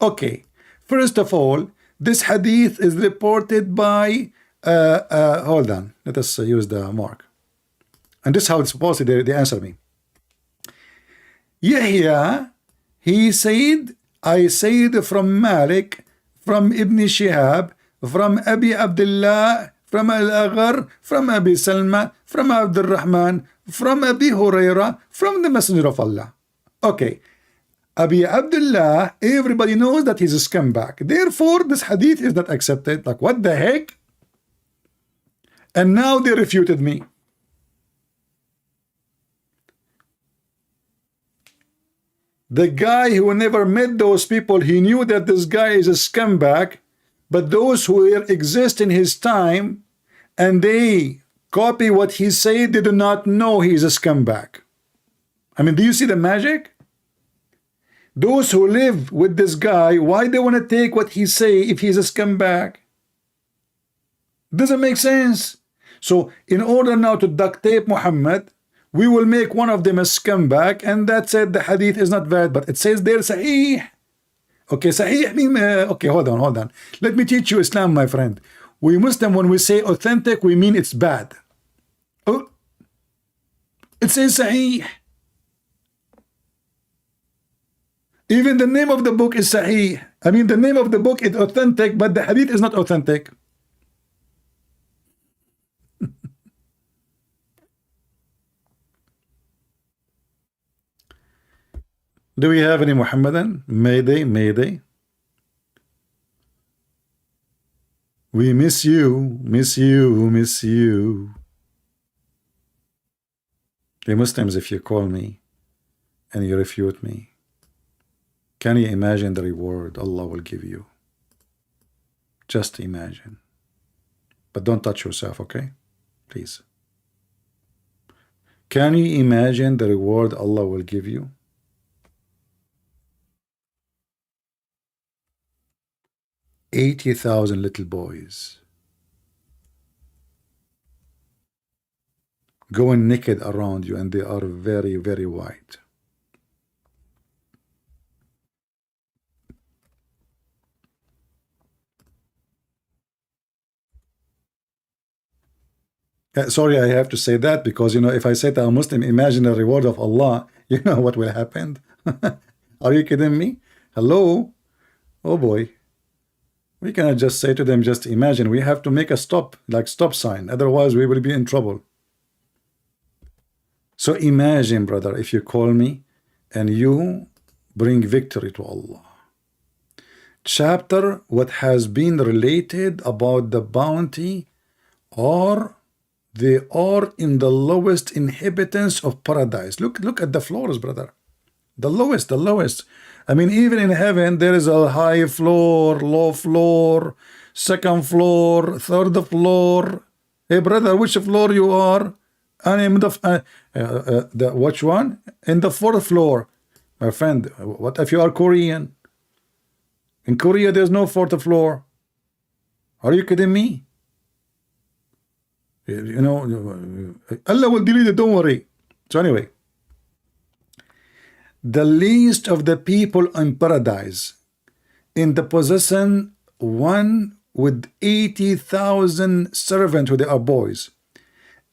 Okay, first of all, this hadith is reported by hold on, let us use the mark. And this is how it's supposed to they answer me. Yahya, he said, I said from Malik, from Ibn Shihab, from Abi Abdullah, from Al-Aghar, from Abi Salma, from Abdul Rahman, from Abi Huraira, from the Messenger of Allah. Okay, Abi Abdullah, everybody knows that he's a scumbag. Therefore, this hadith is not accepted. Like, what the heck? And now they refuted me. The guy who never met those people, he knew that this guy is a scumbag, but those who exist in his time and they copy what he said, they do not know he's a scumbag. I mean, do you see the magic? Those who live with this guy, why they want to take what he say if he's a scumbag? Doesn't make sense. So in order now to duct tape Muhammad, we will make one of them a scumbag, and that's it. The hadith is not valid, but it says there sahih. Okay, sahih mean, okay, hold on. Let me teach you Islam, my friend. We Muslim, when we say authentic, we mean it's bad. Oh, it says sahih. Even the name of the book is sahih. I mean, the name of the book is authentic, but the hadith is not authentic. Do we have any Muhammadan? Mayday, Mayday. We miss you, miss you, miss you. The Muslims, if you call me and you refute me, can you imagine the reward Allah will give you? Just imagine. But don't touch yourself, okay? Please. Can you imagine the reward Allah will give you? 80,000 little boys going naked around you, and they are very, very white. Sorry, I have to say that because, you know, if I say to a Muslim, imagine the reward of Allah, you know what will happen? Are you kidding me? Hello? Oh boy. We cannot just say to them, just imagine. We have to make a stop, like stop sign. Otherwise, we will be in trouble. So imagine, brother, if you call me and you bring victory to Allah. Chapter what has been related about the bounty, or they are in the lowest inhabitants of paradise. Look at the floors, brother. The lowest. I mean, even in heaven, there is a high floor, low floor, second floor, third floor. Hey, brother, which floor you are? I am the which one? In the fourth floor. My friend, what if you are Korean? In Korea, there's no fourth floor. Are you kidding me? You know, Allah will delete it, don't worry. So anyway, the least of the people in paradise, in the possession one with 80,000 servants who they are boys,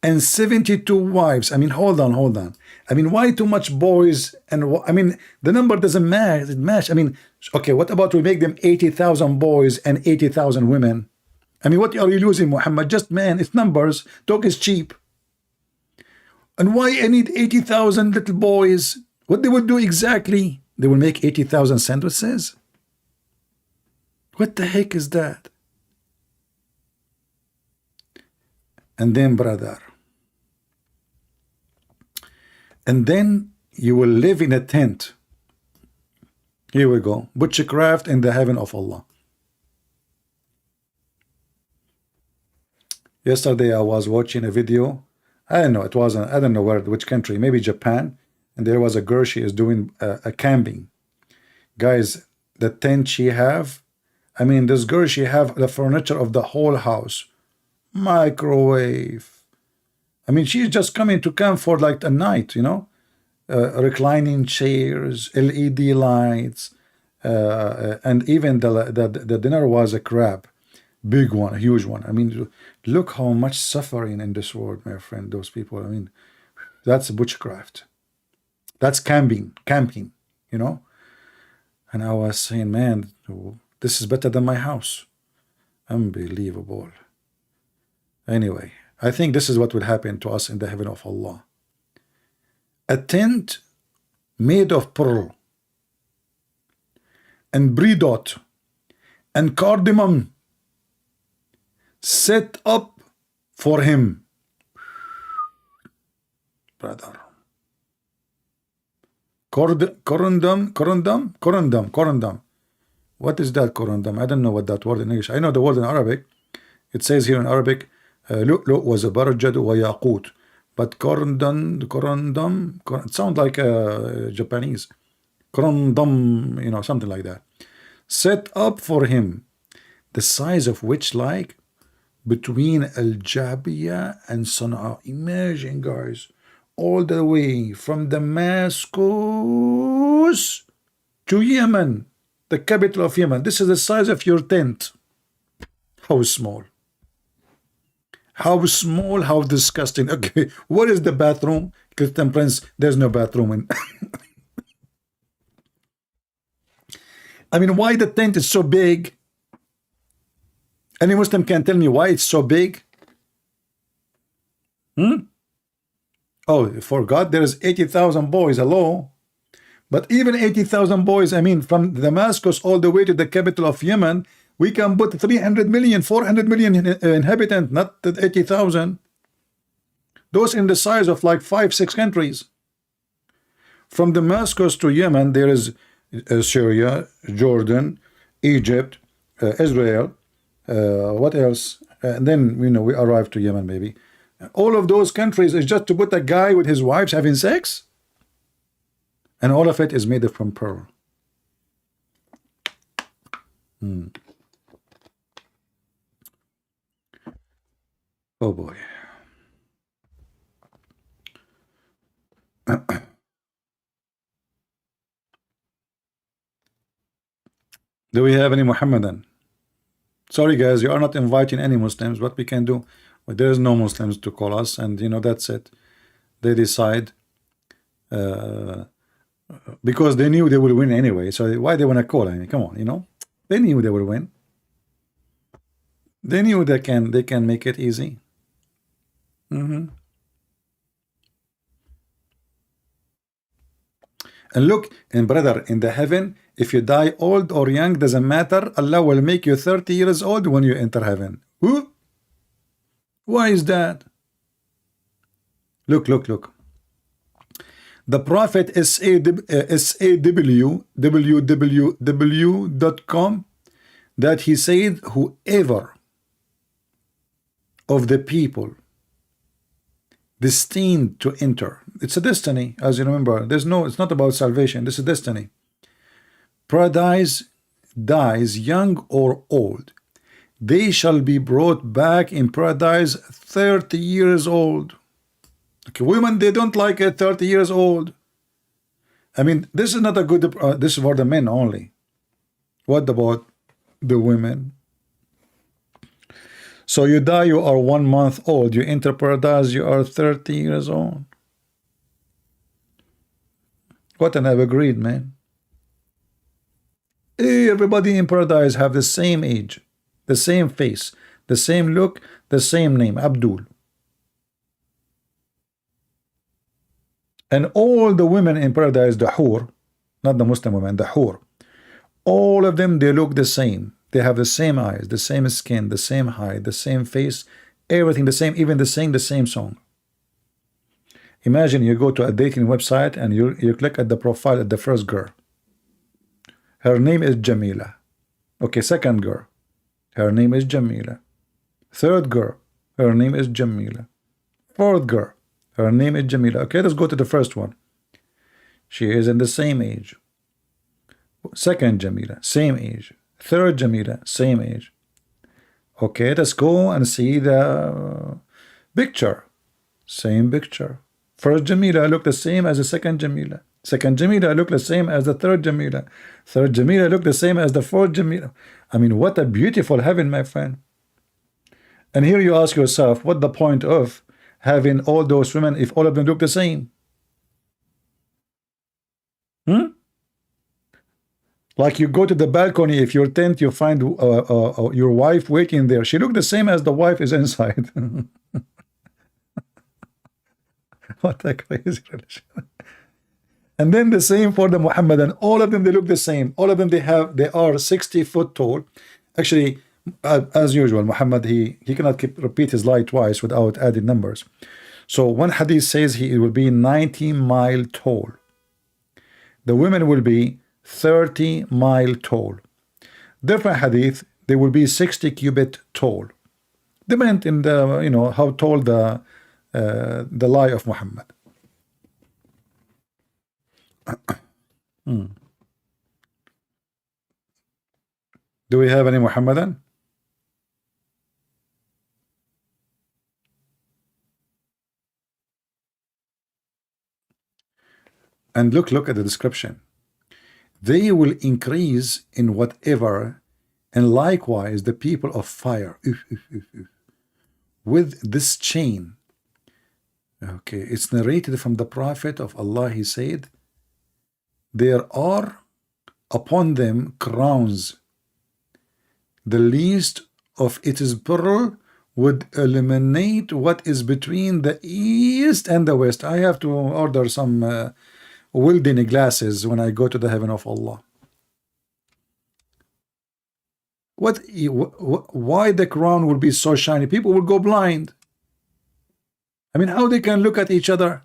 and 72 wives. I mean, hold on. I mean, why too much boys? And I mean, the number doesn't match. I mean, okay, what about we make them 80,000 boys and 80,000 women? I mean, what are you losing, Muhammad? Just man, it's numbers. Talk is cheap. And why I need 80,000 little boys? What they will do exactly? They will make 80,000 sandwiches? What the heck is that? And then, brother, and then you will live in a tent. Here we go. Butchercraft in the heaven of Allah. Yesterday I was watching a video. I don't know, it wasn't, I don't know which country, maybe Japan. And there was a girl, she is doing a camping. Guys, the tent she have, I mean, this girl, she have the furniture of the whole house. Microwave. I mean, she's just coming to camp for like a night, you know. Reclining chairs, LED lights, and even the dinner was a crab. Big one, a huge one. I mean, look how much suffering in this world, my friend, those people. I mean, that's butchcraft. That's camping, you know. And I was saying, man, this is better than my house. Unbelievable. Anyway, I think this is what will happen to us in the heaven of Allah. A tent made of pearl and bridot and cardamom set up for him, brother. Corundum. What is that corundum? I don't know what that word in English. I know the word in Arabic. It says here in Arabic, lu'lu' was a barjad wa yaqut. But corundum, it sounds like Japanese. Corundum, you know, something like that. Set up for him, the size of which, like, between Al-Jabiya and Sana'a. Imagine, guys, all the way from Damascus to Yemen, the capital of Yemen. This is the size of your tent. How small. How small, how disgusting. Okay, what is the bathroom? Christian Prince, there's no bathroom in. I mean, why the tent is so big? Any Muslim can tell me why it's so big? Oh, for God, there is 80,000 boys, hello. But even 80,000 boys, I mean, from Damascus all the way to the capital of Yemen, we can put 300 million, 400 million inhabitants, not 80,000. Those in the size of like 5-6 countries. From Damascus to Yemen, there is Syria, Jordan, Egypt, Israel, what else? And then, you know, we arrive to Yemen, maybe. All of those countries is just to put a guy with his wives having sex? And all of it is made from pearl. Oh boy. Do we have any Muhammadan? Sorry guys, you are not inviting any Muslims. What we can do? Well, there is no Muslims to call us, and you know, that's it. They decide because they knew they would win anyway. So why they want to call? I mean, come on, you know, they knew they would win. They knew they can make it easy. And look, and brother, in the heaven, if you die old or young, doesn't matter. Allah will make you 30 years old when you enter heaven. Who? Why is that? Look. The Prophet SAW.com, that he said, whoever of the people destined to enter, it's a destiny, as you remember. It's not about salvation. This is destiny. Paradise, dies young or old, they shall be brought back in paradise 30 years old. Okay, women, they don't like it 30 years old. I mean, this is not a good, this is for the men only. What about the women? So you die, you are 1 month old, you enter paradise, you are 30 years old. What an agreed, man. Everybody in paradise have the same age, the same face, the same look, the same name, Abdul. And all the women in paradise, the hur, not the Muslim women, the hur, all of them, they look the same. They have the same eyes, the same skin, the same height, the same face, everything the same, even they sing the same song. Imagine you go to a dating website and you click at the profile at the first girl. Her name is Jamila. Okay, second girl. Her name is Jamila. Third girl. Her name is Jamila. Fourth girl. Her name is Jamila. Okay, let's go to the first one. She is in the same age. Second Jamila, same age. Third Jamila, same age. Okay, let's go and see the picture. Same picture. First Jamila look the same as the second Jamila. Second Jamila look the same as the third Jamila. Third Jamila look the same as the fourth Jamila. I mean, what a beautiful heaven, my friend. And here you ask yourself, what the point of having all those women if all of them look the same? Like you go to the balcony, if your tent, you find your wife waiting there. She looked the same as the wife is inside. What a crazy religion. And then the same for the Muhammadan. All of them, they look the same. All of them, they are 60 foot tall. Actually, as usual, Muhammad, he cannot repeat his lie twice without adding numbers. So one hadith says he will be 90-mile tall. The women will be 30-mile tall. Different hadith, they will be 60 cubit tall. Depend in the, how tall the lie of Muhammad. Do we have any Muhammadan? And look at the description. They will increase in whatever, and likewise the people of fire. With this chain. Okay, it's narrated from the Prophet of Allah. He said, there are upon them crowns. The least of it is pearl would eliminate what is between the east and the west. I have to order some Wilding glasses when I go to the heaven of Allah. Why the crown will be so shiny? People will go blind. I mean, how they can look at each other?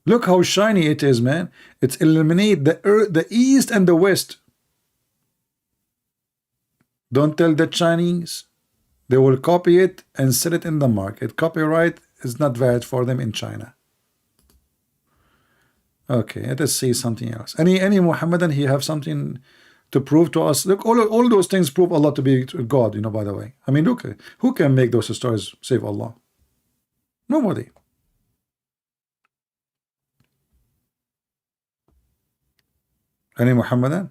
Look how shiny it is, man. It's eliminate the earth, the east and the west. Don't tell the Chinese. They will copy it and sell it in the market. Copyright is not valid for them in China. Okay, let us see something else. Any Muhammadan, he have something to prove to us? Look, all those things prove Allah to be God, by the way. I mean, look, who can make those stories save Allah? Nobody. Any Muhammadan?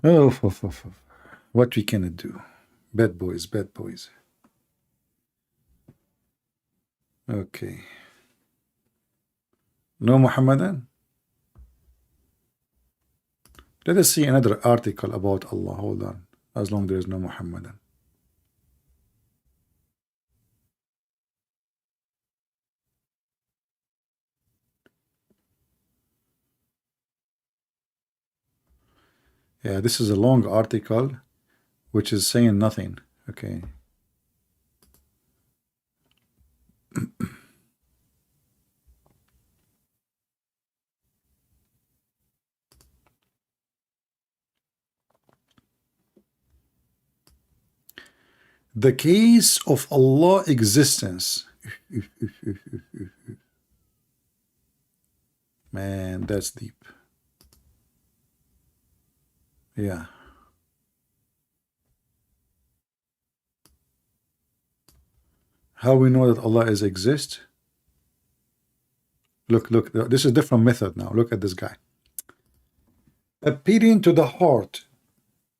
Oh, what we cannot do. Bad boys, bad boys. Okay. No Muhammadan? Let us see another article about Allah. Hold on. As long there is no Muhammadan. Yeah, this is a long article which is saying nothing. Okay. The case of Allah existence. Man, that's deep. Yeah. How we know that Allah is exist? Look, this is a different method now. Look at this guy. Appealing to the heart,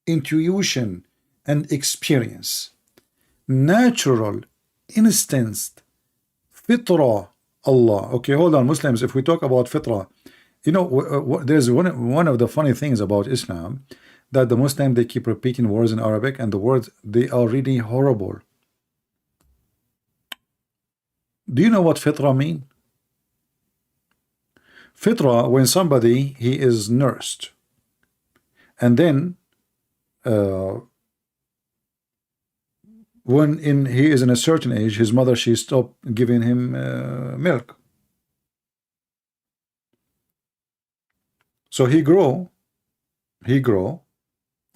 intuition, and experience. Natural, instinct, fitra, Allah. Okay, hold on, Muslims. If we talk about fitra, there's one of the funny things about Islam, that the Muslims, they keep repeating words in Arabic, and the words, they are really horrible. Do you know what fitra mean? Fitra, when somebody, he is nursed, and then when he is in a certain age, his mother, she stopped giving him milk. So he grow,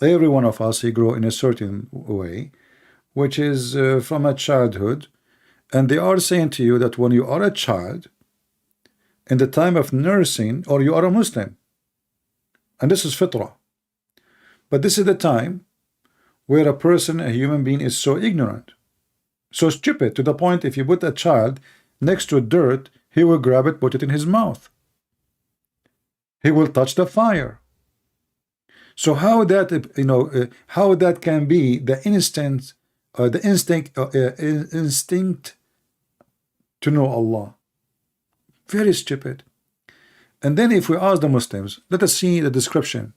every one of us, he grow in a certain way, which is from a childhood. And they are saying to you that when you are a child, in the time of nursing, or you are a Muslim, and this is fitrah, but this is the time where a person, a human being, is so ignorant, so stupid, to the point if you put a child next to dirt, he will grab it, put it in his mouth. He will touch the fire. So how that, how that can be the instinct to know Allah? Very stupid. And then if we ask the Muslims, let us see the description.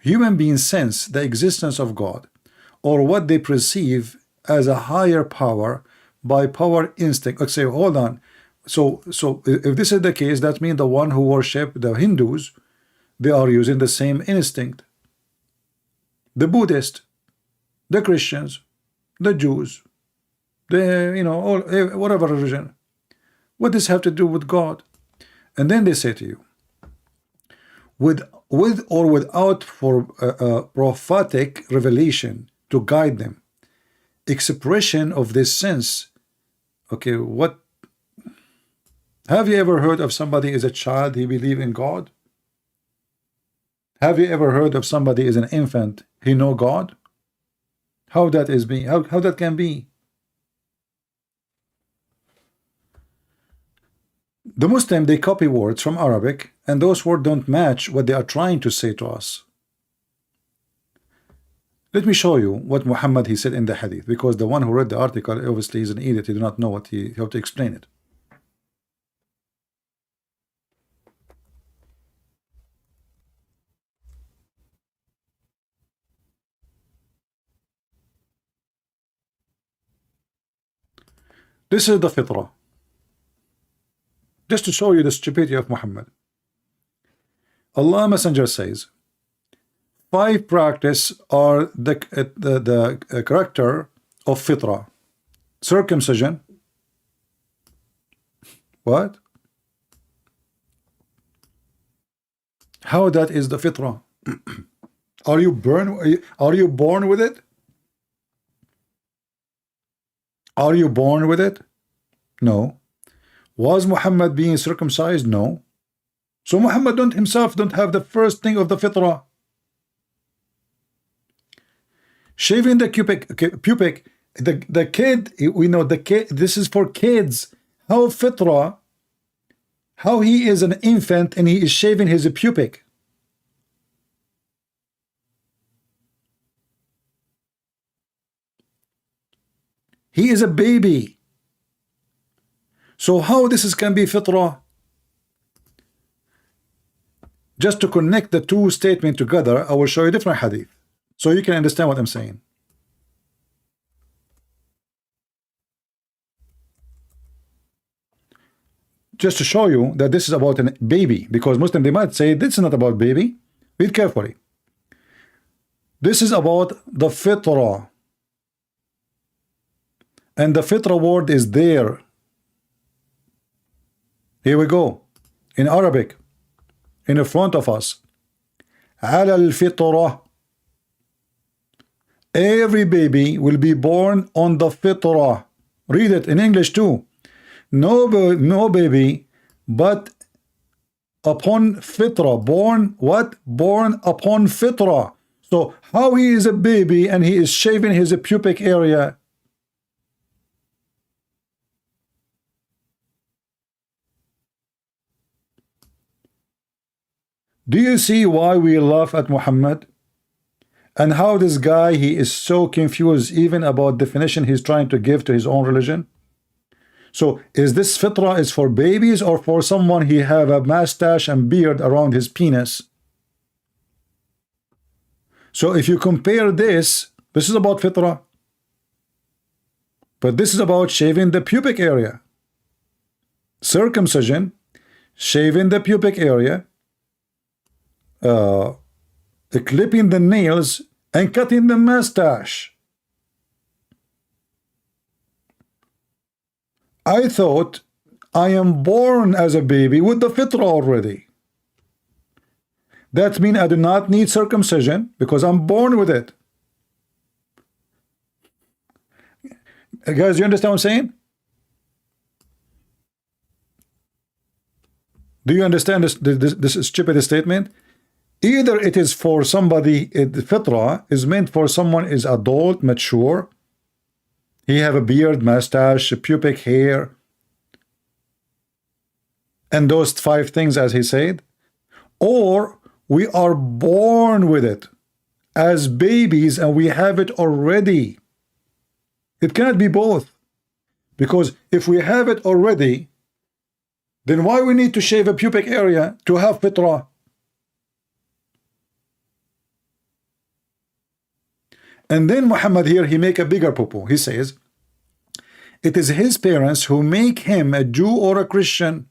Human beings sense the existence of God, or what they perceive as a higher power, by power instinct. Let's say, hold on. So if this is the case, that means the one who worship the Hindus, they are using the same instinct. The Buddhists, the Christians, the Jews, the all whatever religion. What does this have to do with God? And then they say to you, with or without for prophetic revelation to guide them, expression of this sense. Okay, what have you ever heard of somebody as a child he believe in God? Have you ever heard of somebody as an infant he know God? How that is being how that can be? The Muslim, they copy words from Arabic, and those words don't match what they are trying to say to us. Let me show you what Muhammad he said in the hadith, because the one who read the article obviously is an idiot. He do not know what how to explain it. This is the fitrah. Just to show you the stupidity of Muhammad. Allah Messenger says, 5 practice are the character of fitrah. Circumcision. What? How that is the fitrah? Are you born with it? Are you born with it? No. Was Muhammad being circumcised? No. So Muhammad himself don't have the first thing of the fitrah. Shaving the pubic, the kid, we know the kid, this is for kids. How fitrah, how he is an infant and he is shaving his pubic. He is a baby. So how this can be fitrah? Just to connect the two statements together, I will show you different hadith, so you can understand what I'm saying. Just to show you that this is about a baby, because Muslim, they might say this is not about baby. Read carefully. This is about the fitrah. And the fitrah word is there. Here we go. In Arabic. In front of us. على الفطرة. Every baby will be born on the fitrah. Read it in English too. No baby, but upon fitrah. Born what? Born upon fitrah. So how he is a baby and he is shaving his pubic area? Do you see why we laugh at Muhammad? And how this guy, he is so confused even about definition he's trying to give to his own religion? So is this fitrah is for babies or for someone he have a mustache and beard around his penis? So if you compare this is about fitrah. But this is about shaving the pubic area. Circumcision, shaving the pubic area, clipping the nails and cutting the mustache. I thought I am born as a baby with the fitrah already. That means I do not need circumcision because I'm born with it. Guys, you understand what I'm saying? Do you understand this stupid statement? Either it is for somebody, the fitrah is meant for someone is adult, mature, he have a beard, mustache, pubic hair, and those 5 things as he said, or we are born with it as babies and we have it already. It cannot be both, because if we have it already, Then why we need to shave a pubic area to have fitrah? And then Muhammad here, he make a bigger poo-poo. He says, it is his parents who make him a Jew or a Christian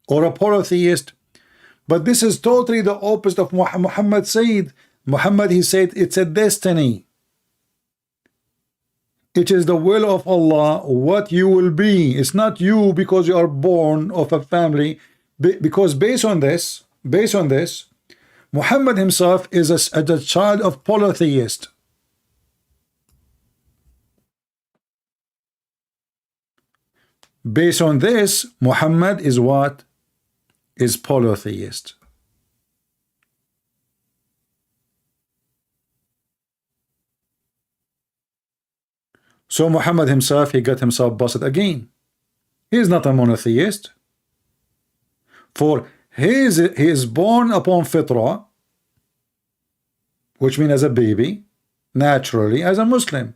or a polytheist. But this is totally the opposite of Muhammad said. Muhammad, he said, it's a destiny. It is the will of Allah what you will be. It's not you because you are born of a family. Because based on this, Muhammad himself is a child of polytheist. Based on this, Muhammad is what? Is polytheist. So Muhammad himself, he got himself busted again. He is not a monotheist. For he is born upon fitrah, which means as a baby, naturally as a Muslim.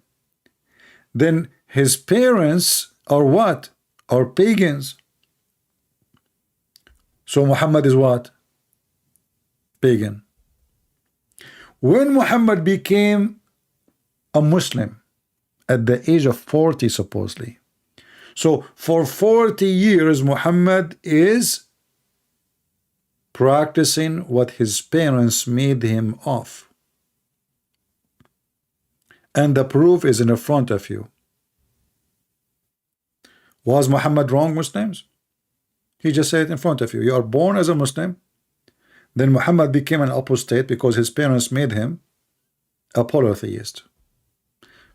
Then his parents are what? Are pagans. So Muhammad is what? Pagan. When Muhammad became a Muslim at the age of 40 supposedly, so for 40 years Muhammad is practicing what his parents made him of, and the proof is in the front of you. Was Muhammad wrong, Muslims? He just said it in front of you. You are born as a Muslim. Then Muhammad became an apostate because his parents made him a polytheist.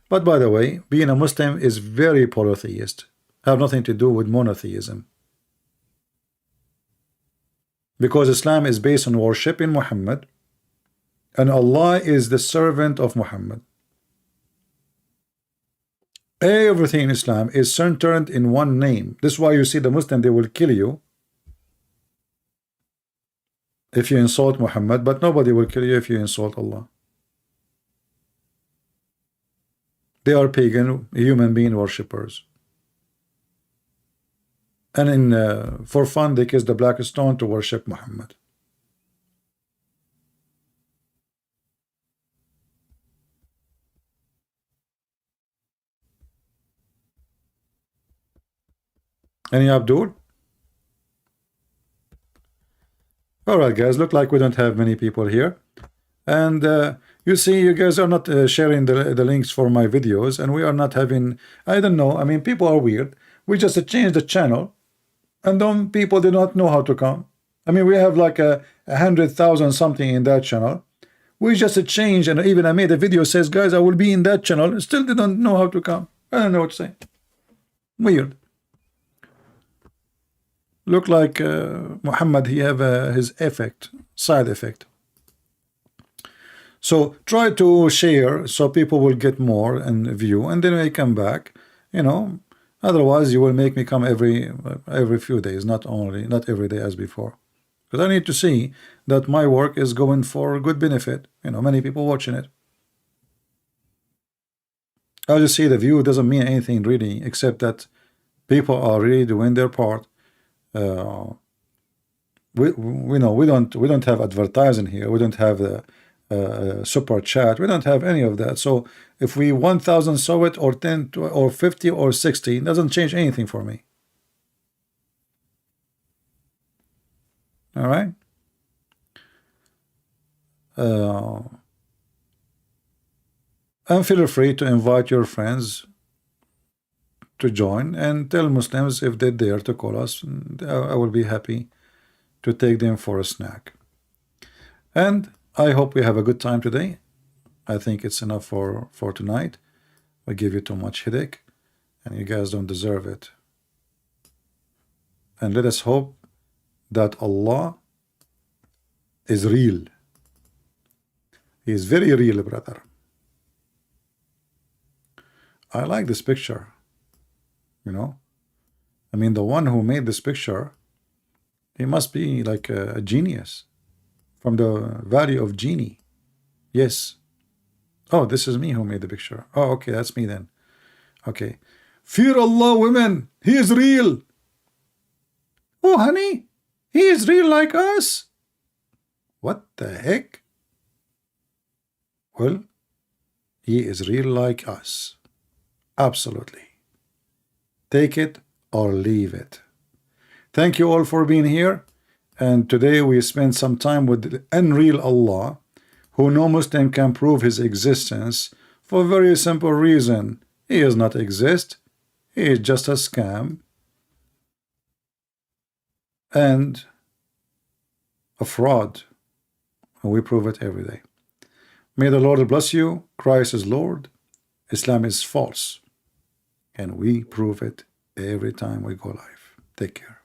But by the way, being a Muslim is very polytheist. Have nothing to do with monotheism. Because Islam is based on worshiping Muhammad, and Allah is the servant of Muhammad. Everything in Islam is centered in one name. This is why you see the Muslim, they will kill you if you insult Muhammad, but nobody will kill you if you insult Allah. They are pagan human being worshippers. And for fun they kiss the black stone to worship Muhammad. Any Abdul? Alright guys, look like we don't have many people here. And you see, you guys are not sharing the links for my videos, and we are not having, I don't know, I mean, people are weird. We just changed the channel, and then people do not know how to come. I mean, we have like 100,000 something in that channel. We just changed, and even I made a video says, guys, I will be in that channel. Still they don't know how to come. I don't know what to say. Weird. Look like Muhammad, he have his side effect. So try to share so people will get more and view, and then they come back, you know. Otherwise you will make me come every few days, not every day as before, because I need to see that my work is going for good benefit, you know, many people watching it. I just see the view doesn't mean anything really, except that people are really doing their part. We know we don't have advertising here. We don't have the super chat. We don't have any of that. So if we 1,000 saw it, or 10 or 50 or 60, it doesn't change anything for me. All right. And feel free to invite your friends to join, and tell Muslims if they dare to call us. I will be happy to take them for a snack. And I hope we have a good time today. I think it's enough for tonight. I give you too much headache, and you guys don't deserve it. And let us hope that Allah is real. He is very real, brother. I like this picture. You know, I mean, the one who made this picture, he must be like a genius, from the value of genie. Yes. Oh, this is me who made the picture. Oh, okay, that's me then. Okay. Fear Allah, women. He is real. Oh, honey, he is real like us. What the heck? Well, he is real like us. Absolutely. Take it or leave it. Thank you all for being here. And today we spent some time with the unreal Allah, who no Muslim can prove his existence for a very simple reason. He does not exist. He is just a scam and a fraud. And we prove it every day. May the Lord bless you. Christ is Lord. Islam is false. And we prove it every time we go live. Take care.